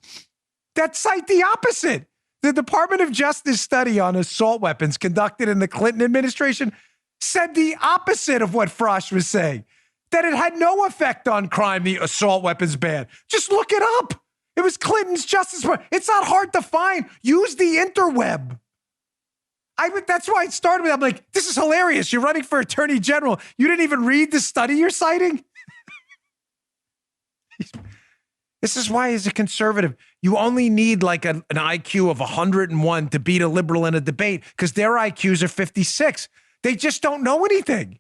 that cite the opposite. The Department of Justice study on assault weapons conducted in the Clinton administration said the opposite of what Frosch was saying, that it had no effect on crime, the assault weapons ban. Just look it up. It was Clinton's Justice Department. It's not hard to find. Use the interweb. That's why it started with, I'm like, this is hilarious. You're running for Attorney General. You didn't even read the study you're citing? This is why, as a conservative, you only need like an IQ of 101 to beat a liberal in a debate because their IQs are 56. They just don't know anything.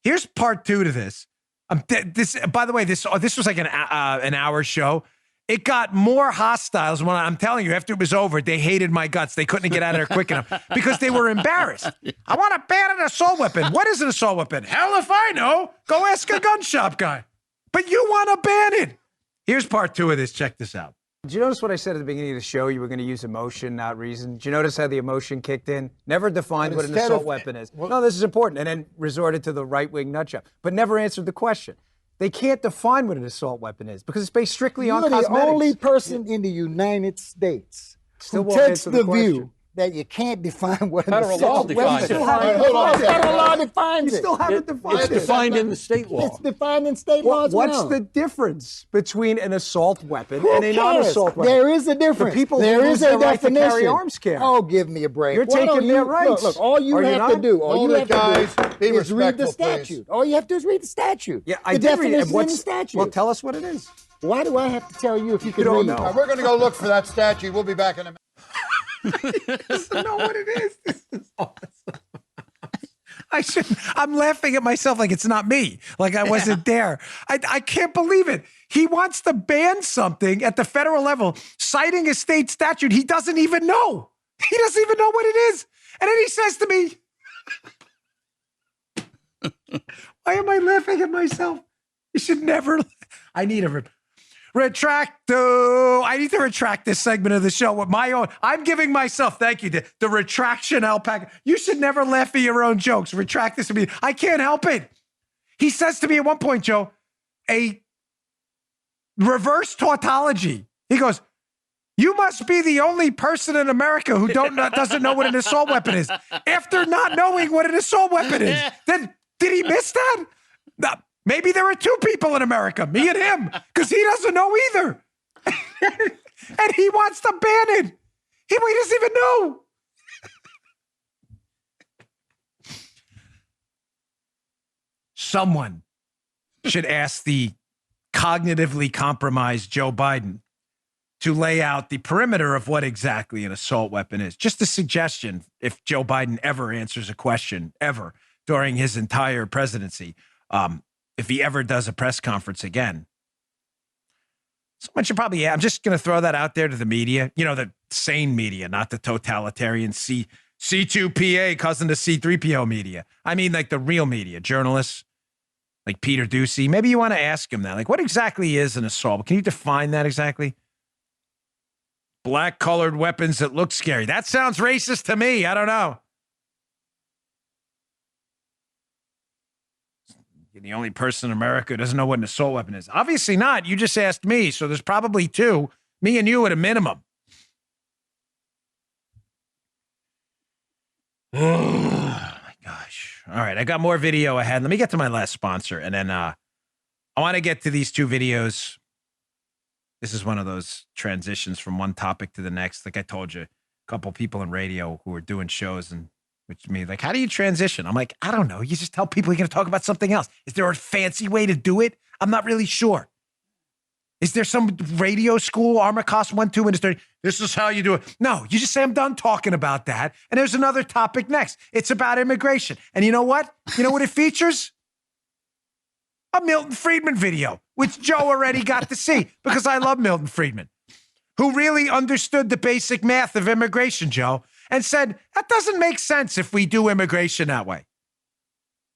Here's part 2 to this. By the way, this was like an hour show. It got more hostiles when I'm telling you, after it was over, they hated my guts. They couldn't get out of there quick enough because they were embarrassed. I want to ban an assault weapon. What is an assault weapon? Hell if I know. Go ask a gun shop guy. But you want to ban it. Here's part 2 of this. Check this out. Did you notice what I said at the beginning of the show? You were going to use emotion, not reason. Did you notice how the emotion kicked in? Never defined what an assault weapon is. No, this is important. And then resorted to the right-wing nutshell, but never answered the question. They can't define what an assault weapon is because it's based strictly on cosmetics. You're the only person in the United States who takes the view that you can't define what an assault weapon is. Federal law defines it. You still haven't defined it. It's defined in the state law. It's defined in state law as well. What's the difference between an assault weapon and a non-assault weapon? There is a difference. The people there who is lose a their right to definition. carry arms can't. Oh, give me a break. You're taking their rights. Look, all you have to do, is read the statute. Please. All you have to do is read the statute. Yeah, I the did read it. definition in the statute. Well, tell us what it is. Why do I have to tell you if you can don't read? know. We're going to go look for that statute. We'll be back in a minute. I know what it is. This is awesome. I'm laughing at myself like it's not me. Like I wasn't there. I can't believe it. He wants to ban something at the federal level, citing a state statute he doesn't even know. He doesn't even know what it is. And then he says to me, why am I laughing at myself? You should never. I need a retracto. I need to retract this segment of the show with my own. I'm giving myself, thank you, the retraction alpaca. You should never laugh at your own jokes. Retract this to me. I can't help it. He says to me at one point, Joe, a reverse tautology. He goes, you must be the only person in America who doesn't know what an assault weapon is. After not knowing what an assault weapon is. Then did he miss that? No. Maybe there are 2 people in America, me and him, because he doesn't know either. And he wants to ban it. He doesn't even know. Someone should ask the cognitively compromised Joe Biden to lay out the perimeter of what exactly an assault weapon is. Just a suggestion if Joe Biden ever answers a question, ever, during his entire presidency. If he ever does a press conference again. Someone should probably, I'm just going to throw that out there to the media. You know, the sane media, not the totalitarian C2PA, cousin to C3PO media. I mean, like the real media, journalists like Peter Doocy. Maybe you want to ask him that. Like, what exactly is an assault? Can you define that exactly? Black colored weapons that look scary. That sounds racist to me. I don't know. You're the only person in America who doesn't know what an assault weapon is. Obviously not. You just asked me, so there's probably 2. Me and you at a minimum. Oh, my gosh. All right, I got more video ahead. Let me get to my last sponsor, and then I want to get to these 2 videos. This is one of those transitions from one topic to the next. Like I told you, a couple people in radio who are doing shows and which means, like, how do you transition? I'm like, I don't know. You just tell people you're going to talk about something else. Is there a fancy way to do it? I'm not really sure. Is there some radio school, Armacost 1, 2 minutes 30? This is how you do it. No, you just say, I'm done talking about that. And there's another topic next. It's about immigration. And you know what? You know what it features? A Milton Friedman video, which Joe already got to see because I love Milton Friedman, who really understood the basic math of immigration, Joe, and said, that doesn't make sense if we do immigration that way.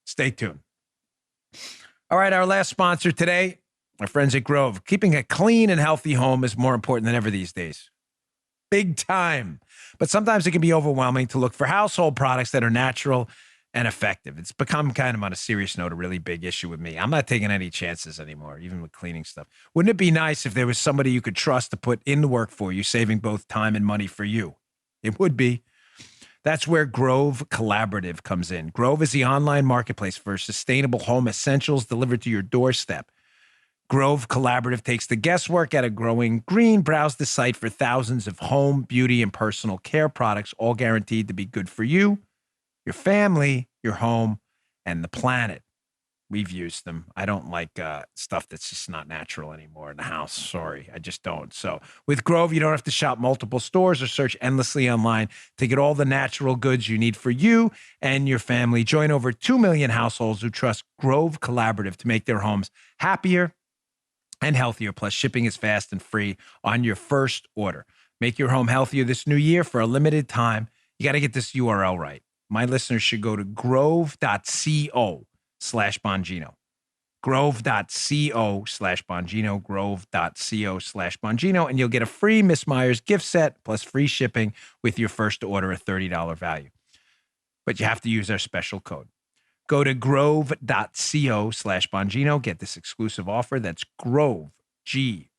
Stay tuned. All right, our last sponsor today, our friends at Grove. Keeping a clean and healthy home is more important than ever these days. Big time. But sometimes it can be overwhelming to look for household products that are natural and effective. It's become kind of, on a serious note, a really big issue with me. I'm not taking any chances anymore, even with cleaning stuff. Wouldn't it be nice if there was somebody you could trust to put in the work for you, saving both time and money for you? It would be. That's where Grove Collaborative comes in. Grove is the online marketplace for sustainable home essentials delivered to your doorstep. Grove Collaborative takes the guesswork out of growing green. Browse the site for thousands of home, beauty, and personal care products, all guaranteed to be good for you, your family, your home, and the planet. We've used them. I don't like stuff that's just not natural anymore in the house. Sorry, I just don't. So with Grove, you don't have to shop multiple stores or search endlessly online to get all the natural goods you need for you and your family. Join over 2 million households who trust Grove Collaborative to make their homes happier and healthier. Plus, shipping is fast and free on your first order. Make your home healthier this new year for a limited time. You got to get this URL right. My listeners should go to grove.co/Bongino. Grove.co/Bongino. Grove.co/Bongino. And you'll get a free Miss Myers gift set plus free shipping with your first order, a $30 value. But you have to use our special code. Go to grove.co/Bongino. Get this exclusive offer. That's Grove,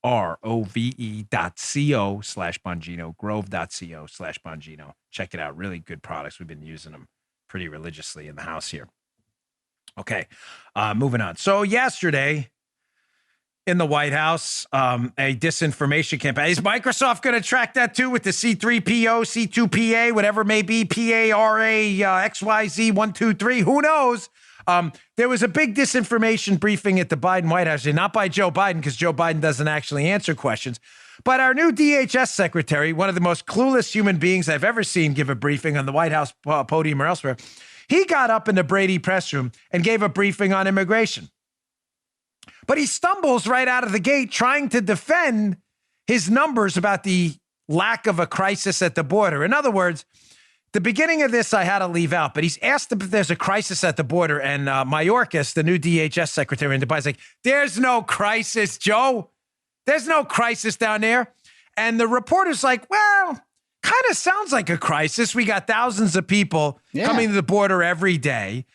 grove.co/Bongino. Grove.co/Bongino. Check it out. Really good products. We've been using them pretty religiously in the house here. Okay, moving on. So yesterday in the White House, a disinformation campaign. Is Microsoft going to track that too with the C3PO, C2PA, whatever it may be, PARA, XYZ, 123? Who knows? There was a big disinformation briefing at the Biden White House, not by Joe Biden, because Joe Biden doesn't actually answer questions, but our new DHS secretary, one of the most clueless human beings I've ever seen give a briefing on the White House podium or elsewhere. He got up in the Brady press room and gave a briefing on immigration. But he stumbles right out of the gate trying to defend his numbers about the lack of a crisis at the border. In other words, the beginning of this I had to leave out, but he's asked if there's a crisis at the border, and Mayorkas, the new DHS secretary in Dubai, is like, there's no crisis, Joe. There's no crisis down there. And the reporter's like, well, kind of sounds like a crisis. We got thousands of people coming to the border every day.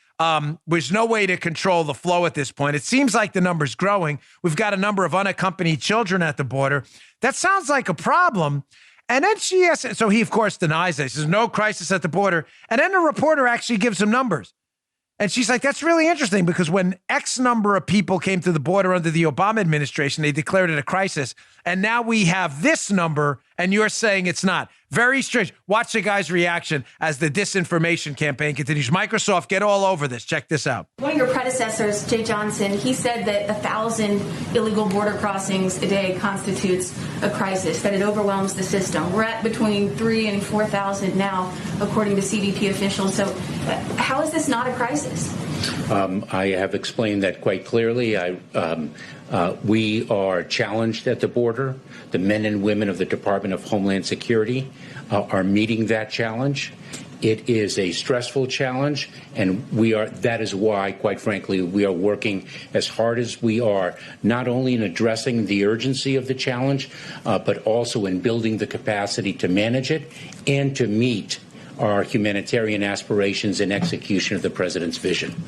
There's no way to control the flow at this point. It seems like the number's growing. We've got a number of unaccompanied children at the border. That sounds like a problem. And then she asks, so he, of course, denies it. He says, no crisis at the border. And then the reporter actually gives him numbers. And she's like, that's really interesting because when X number of people came to the border under the Obama administration, they declared it a crisis. And now we have this number and you're saying it's not. Very strange. Watch the guy's reaction as the disinformation campaign continues. Microsoft, get all over this. Check this out. One of your predecessors, Jay Johnson, he said that 1,000 illegal border crossings a day constitutes a crisis, that it overwhelms the system. We're at between 3,000 and 4,000 now, according to CBP officials. So how is this not a crisis? I have explained that quite clearly. We are challenged at the border. The men and women of the Department of Homeland Security are meeting that challenge. It is a stressful challenge, and that is why, quite frankly, we are working as hard as we are, not only in addressing the urgency of the challenge, but also in building the capacity to manage it and to meet our humanitarian aspirations and execution of the president's vision.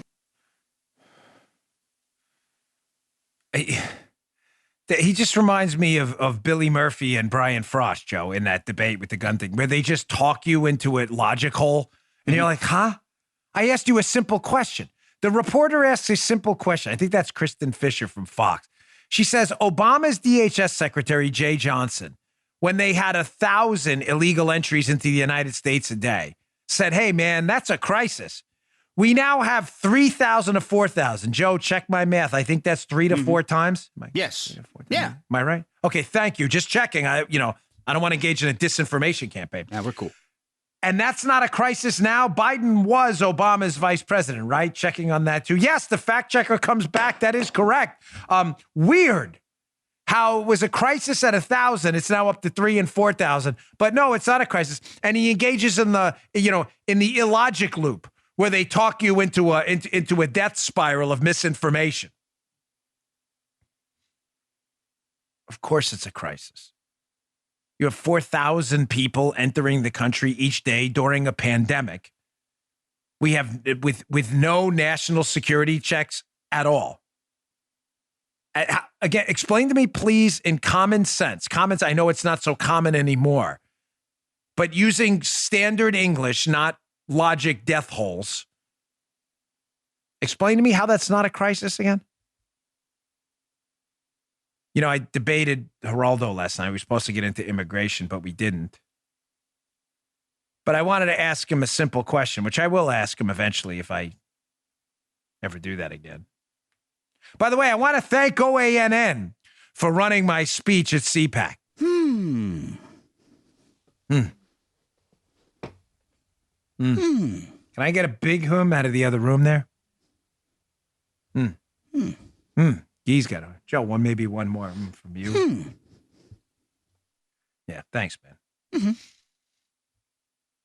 He just reminds me of Billy Murphy and Brian Frost, Joe, in that debate with the gun thing, where they just talk you into it logical. And you're like, huh? I asked you a simple question. The reporter asks a simple question. I think that's Kristen Fisher from Fox. She says, Obama's DHS secretary, Jay Johnson, when they had 1,000 illegal entries into the United States a day, said, hey, man, that's a crisis. We now have 3,000 to 4,000. Joe, check my math. I think that's 3 to 4 times. Yes. 3 to 4 times? Yeah. Am I right? Okay, thank you. Just checking. I don't want to engage in a disinformation campaign. Yeah, we're cool. And that's not a crisis now. Biden was Obama's vice president, right? Checking on that too. Yes, the fact checker comes back. That is correct. Weird how it was a crisis at 1,000. It's now up to 3,000 and 4,000. But no, it's not a crisis. And he engages in the illogic loop where they talk you into a death spiral of misinformation. Of course it's a crisis. You have 4,000 people entering the country each day during a pandemic. We have with no national security checks at all. Again, explain to me, please, in common sense. I know it's not so common anymore, but using standard English, not logic death holes. Explain to me how that's not a crisis again. I debated Geraldo last night. We were supposed to get into immigration, but we didn't. But I wanted to ask him a simple question, which I will ask him eventually if I ever do that again. By the way, I want to thank OANN for running my speech at CPAC. Can I get a big out of the other room there? He's got a Joe. Maybe one more from you. Yeah, thanks, man.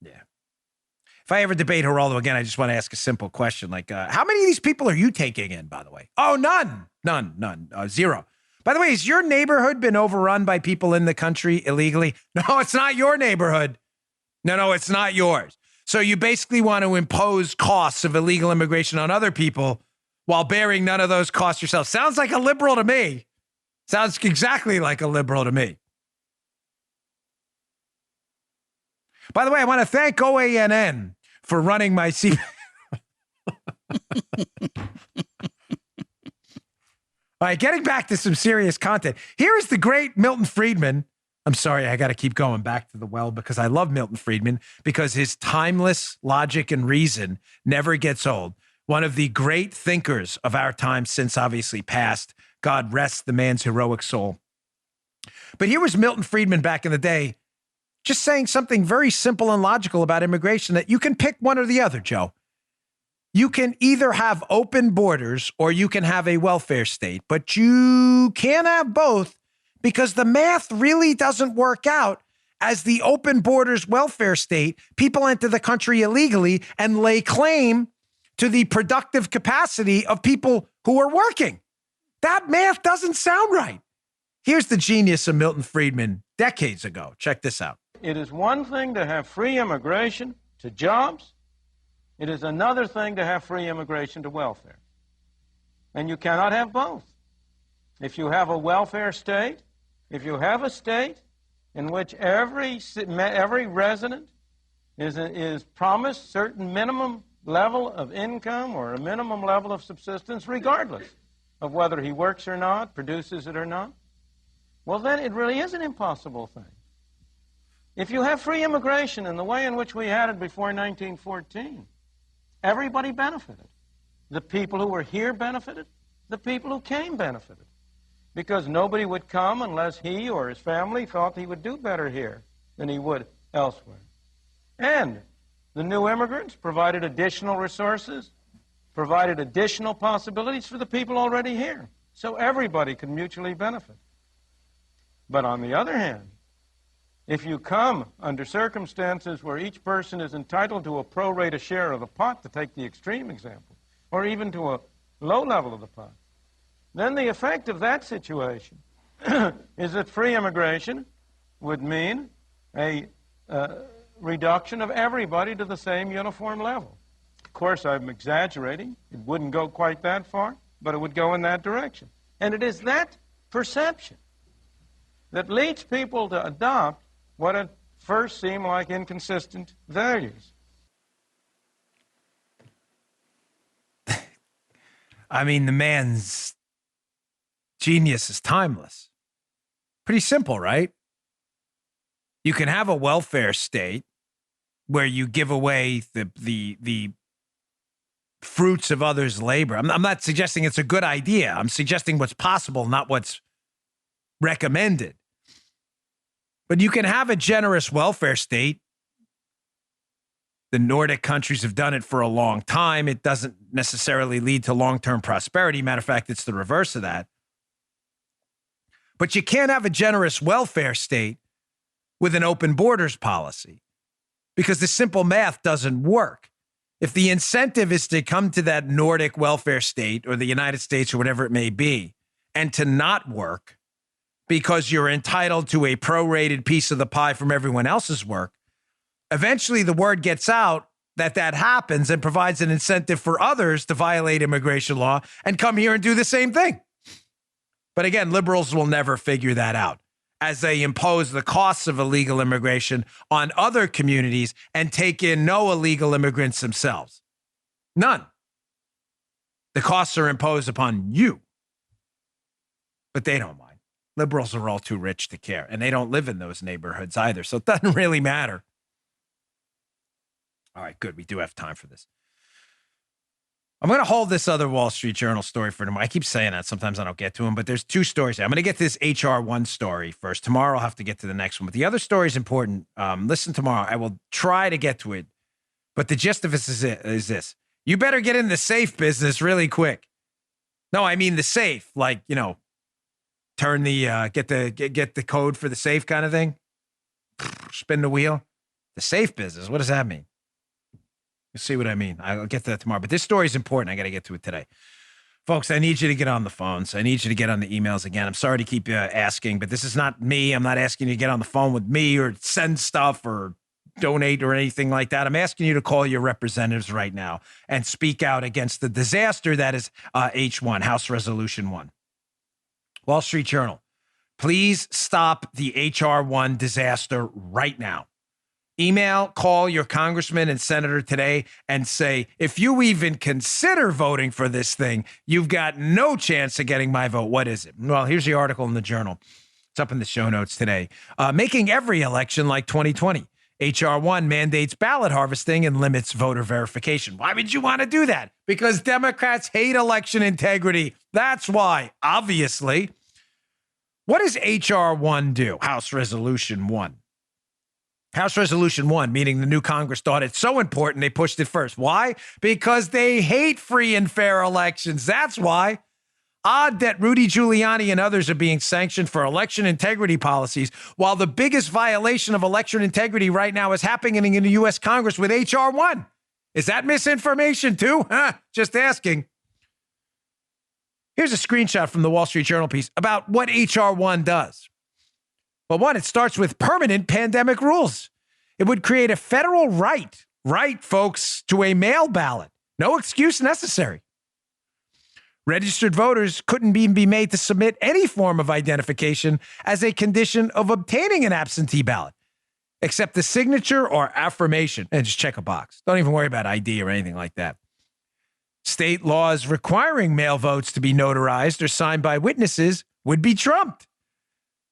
Yeah. If I ever debate Geraldo again, I just want to ask a simple question, like, how many of these people are you taking in, by the way? Oh, none, zero. By the way, has your neighborhood been overrun by people in the country illegally? No, it's not your neighborhood. No, it's not yours. So you basically want to impose costs of illegal immigration on other people while bearing none of those costs yourself. Sounds like a liberal to me. Sounds exactly like a liberal to me. By the way, I want to thank OANN for running my All right, getting back to some serious content. Here is the great Milton Friedman. I'm sorry, I got to keep going back to the well because I love Milton Friedman because his timeless logic and reason never gets old. One of the great thinkers of our time since obviously passed. God rest the man's heroic soul. But here was Milton Friedman back in the day just saying something very simple and logical about immigration, that you can pick one or the other, Joe. You can either have open borders or you can have a welfare state, but you can't have both because the math really doesn't work out. As the open borders welfare state, people enter the country illegally and lay claim to the productive capacity of people who are working. That math doesn't sound right. Here's the genius of Milton Friedman decades ago. Check this out. It is one thing to have free immigration to jobs. It is another thing to have free immigration to welfare. And you cannot have both. If you have a welfare state, if you have a state in which every resident is promised certain minimum level of income or a minimum level of subsistence, regardless of whether he works or not, produces it or not, well, then it really is an impossible thing. If you have free immigration in the way in which we had it before 1914, everybody benefited. The people who were here benefited. The people who came benefited. Because nobody would come unless he or his family thought he would do better here than he would elsewhere. And the new immigrants provided additional resources, provided additional possibilities for the people already here. So everybody could mutually benefit. But on the other hand, if you come under circumstances where each person is entitled to a pro rata share of the pot, to take the extreme example, or even to a low level of the pot, then the effect of that situation is that free immigration would mean a reduction of everybody to the same uniform level. Of course, I'm exaggerating. It wouldn't go quite that far, but it would go in that direction. And it is that perception that leads people to adopt what at first seem like inconsistent values. I mean, the man's genius is timeless. Pretty simple, right? You can have a welfare state where you give away the fruits of others' labor. I'm not suggesting it's a good idea. I'm suggesting what's possible, not what's recommended. But you can have a generous welfare state. The Nordic countries have done it for a long time. It doesn't necessarily lead to long-term prosperity. Matter of fact, it's the reverse of that. But you can't have a generous welfare state with an open borders policy because the simple math doesn't work. If the incentive is to come to that Nordic welfare state or the United States or whatever it may be and to not work because you're entitled to a prorated piece of the pie from everyone else's work, eventually the word gets out that that happens and provides an incentive for others to violate immigration law and come here and do the same thing. But again, liberals will never figure that out as they impose the costs of illegal immigration on other communities and take in no illegal immigrants themselves. None. The costs are imposed upon you. But they don't mind. Liberals are all too rich to care, and they don't live in those neighborhoods either, so it doesn't really matter. All right, good. We do have time for this. I'm going to hold this other Wall Street Journal story for tomorrow. I keep saying that. Sometimes I don't get to them, but there's two stories. I'm going to get this HR1 story first. Tomorrow I'll have to get to the next one. But the other story is important. Listen tomorrow. I will try to get to it. But the gist of this is this. You better get in the safe business really quick. No, I mean the safe. Like, you know, turn the, get the code for the safe kind of thing. Spin the wheel. The safe business. What does that mean? You'll see what I mean. I'll get to that tomorrow. But this story is important. I got to get to it today. Folks, I need you to get on the phones. I need you to get on the emails again. I'm sorry to keep asking, but this is not me. I'm not asking you to get on the phone with me or send stuff or donate or anything like that. I'm asking you to call your representatives right now and speak out against the disaster that is H1, House Resolution 1. Wall Street Journal, please stop the HR1 disaster right now. Email, call your congressman and senator today and say, if you even consider voting for this thing, you've got no chance of getting my vote. What is it? Well, here's the article in the Journal. It's up in the show notes today. Making every election like 2020. HR1 mandates ballot harvesting and limits voter verification. Why would you want to do that? Because Democrats hate election integrity. That's why, obviously. What does HR1 do? House Resolution 1. House Resolution 1, meaning the new Congress thought it's so important they pushed it first. Why? Because they hate free and fair elections. That's why. Odd that Rudy Giuliani and others are being sanctioned for election integrity policies, while the biggest violation of election integrity right now is happening in the U.S. Congress with H.R. 1. Is that misinformation too? Just asking. Here's a screenshot from the Wall Street Journal piece about what H.R. 1 does. Well, one, it starts with permanent pandemic rules. It would create a federal right, folks, to a mail ballot. No excuse necessary. Registered voters couldn't even be made to submit any form of identification as a condition of obtaining an absentee ballot, except the signature or affirmation. And just check a box. Don't even worry about ID or anything like that. State laws requiring mail votes to be notarized or signed by witnesses would be trumped.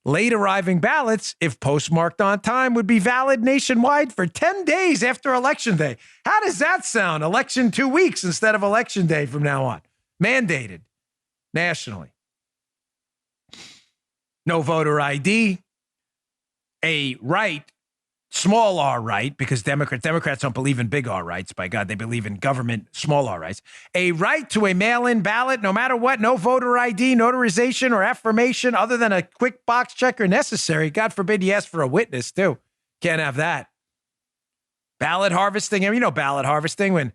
Late arriving ballots, if postmarked on time, would be valid nationwide for 10 days after Election Day. How does that sound? Election 2 weeks instead of Election Day from now on. Mandated nationally. No voter ID. A right, small r right, because Democrats don't believe in big R rights. By God, they believe in government, small r rights. A right to a mail-in ballot, no matter what, no voter ID, notarization, or affirmation other than a quick box checker necessary. God forbid you ask for a witness, too. Can't have that. Ballot harvesting, you know ballot harvesting when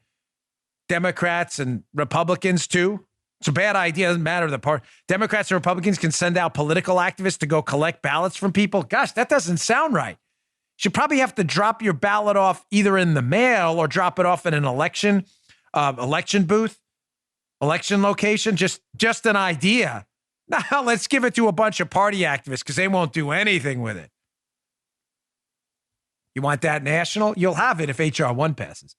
Democrats and Republicans, too. It's a bad idea. It doesn't matter the part. Democrats and Republicans can send out political activists to go collect ballots from people. Gosh, that doesn't sound right. You should probably have to drop your ballot off either in the mail or drop it off in an election booth, election location. Just an idea. Now let's give it to a bunch of party activists because they won't do anything with it. You want that national? You'll have it if H.R. 1 passes.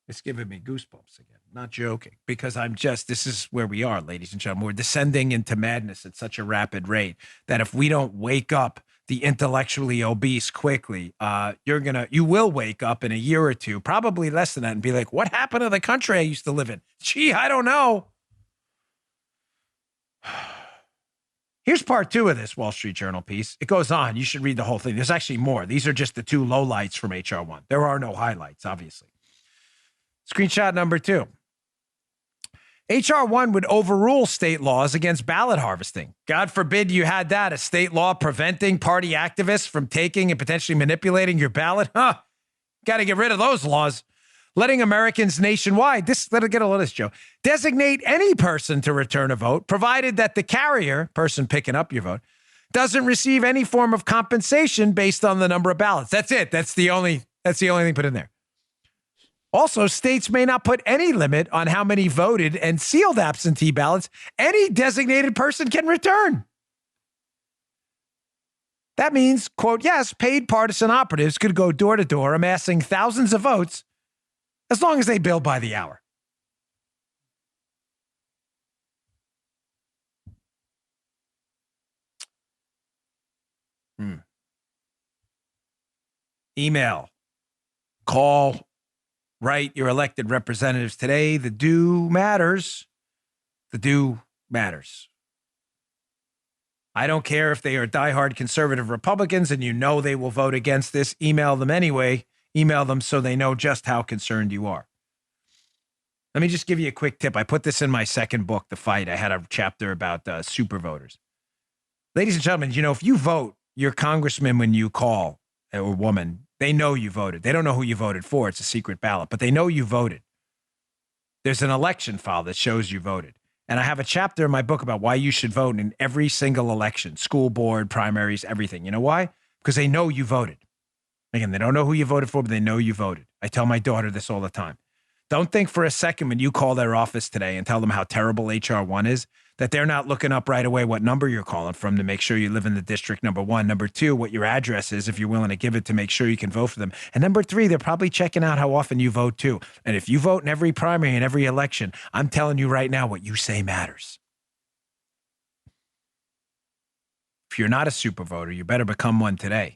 It's giving me goosebumps again. Not joking, because this is where we are, ladies and gentlemen. We're descending into madness at such a rapid rate that if we don't wake up the intellectually obese quickly, you will wake up in a year or two, probably less than that, and be like, what happened to the country I used to live in? Gee, I don't know. Here's part 2 of this Wall Street Journal piece. It goes on. You should read the whole thing. There's actually more. These are just the 2 lowlights from HR 1. There are no highlights, obviously. Screenshot number 2. HR 1 would overrule state laws against ballot harvesting. God forbid you had that, a state law preventing party activists from taking and potentially manipulating your ballot. Got to get rid of those laws. Letting Americans nationwide, let it get a load of this, Joe, designate any person to return a vote, provided that the carrier, person picking up your vote, doesn't receive any form of compensation based on the number of ballots. That's it. That's the only thing put in there. Also, states may not put any limit on how many voted and sealed absentee ballots any designated person can return. That means, quote, yes, paid partisan operatives could go door to door amassing thousands of votes as long as they bill by the hour. Email, call, write your elected representatives today. The do matters. The do matters. I don't care if they are diehard conservative Republicans and you know they will vote against this. Email them anyway. Email them so they know just how concerned you are. Let me just give you a quick tip. I put this in my second book, The Fight. I had a chapter about super voters. Ladies and gentlemen, if you vote, your congressman, when you call, or woman, they know you voted. They don't know who you voted for. It's a secret ballot, but they know you voted. There's an election file that shows you voted. And I have a chapter in my book about why you should vote in every single election, school board, primaries, everything. You know why? Because they know you voted. Again, they don't know who you voted for, but they know you voted. I tell my daughter this all the time. Don't think for a second when you call their office today and tell them how terrible HR 1 is, that they're not looking up right away what number you're calling from to make sure you live in the district, number 1. Number 2, what your address is, if you're willing to give it to make sure you can vote for them. And number 3, they're probably checking out how often you vote too. And if you vote in every primary and every election, I'm telling you right now, what you say matters. If you're not a super voter, you better become one today.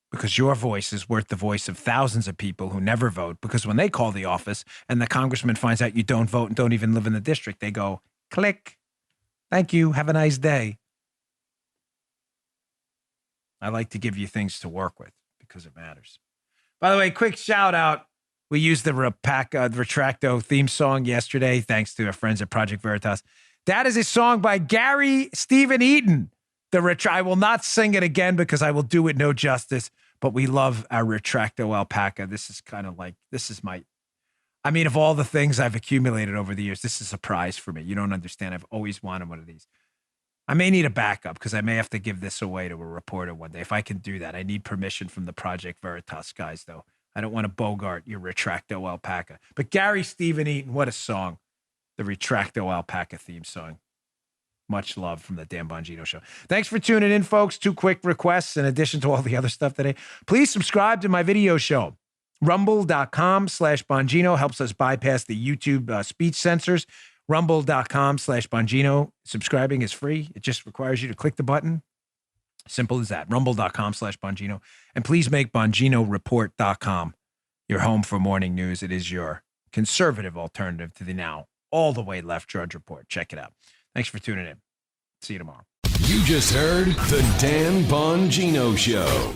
Because your voice is worth the voice of thousands of people who never vote. Because when they call the office and the congressman finds out you don't vote and don't even live in the district, they go, click. Thank you. Have a nice day. I like to give you things to work with because it matters. By the way, quick shout out. We used the Retracto theme song yesterday, thanks to our friends at Project Veritas. That is a song by Gary Stephen Eaton. I will not sing it again because I will do it no justice, but we love our Retracto alpaca. This is kind of like, of all the things I've accumulated over the years, this is a prize for me. You don't understand. I've always wanted one of these. I may need a backup because I may have to give this away to a reporter one day. If I can do that, I need permission from the Project Veritas guys, though. I don't want to bogart your Retracto alpaca. But Gary Stephen Eaton, what a song. The Retracto alpaca theme song. Much love from the Dan Bongino Show. Thanks for tuning in, folks. 2 quick requests in addition to all the other stuff today. Please subscribe to my video show. Rumble.com/Bongino helps us bypass the YouTube speech censors. Rumble.com/Bongino. Subscribing is free. It just requires you to click the button. Simple as that. Rumble.com/Bongino. And please make BonginoReport.com your home for morning news. It is your conservative alternative to the now all the way left Drudge Report. Check it out. Thanks for tuning in. See you tomorrow. You just heard the Dan Bongino Show.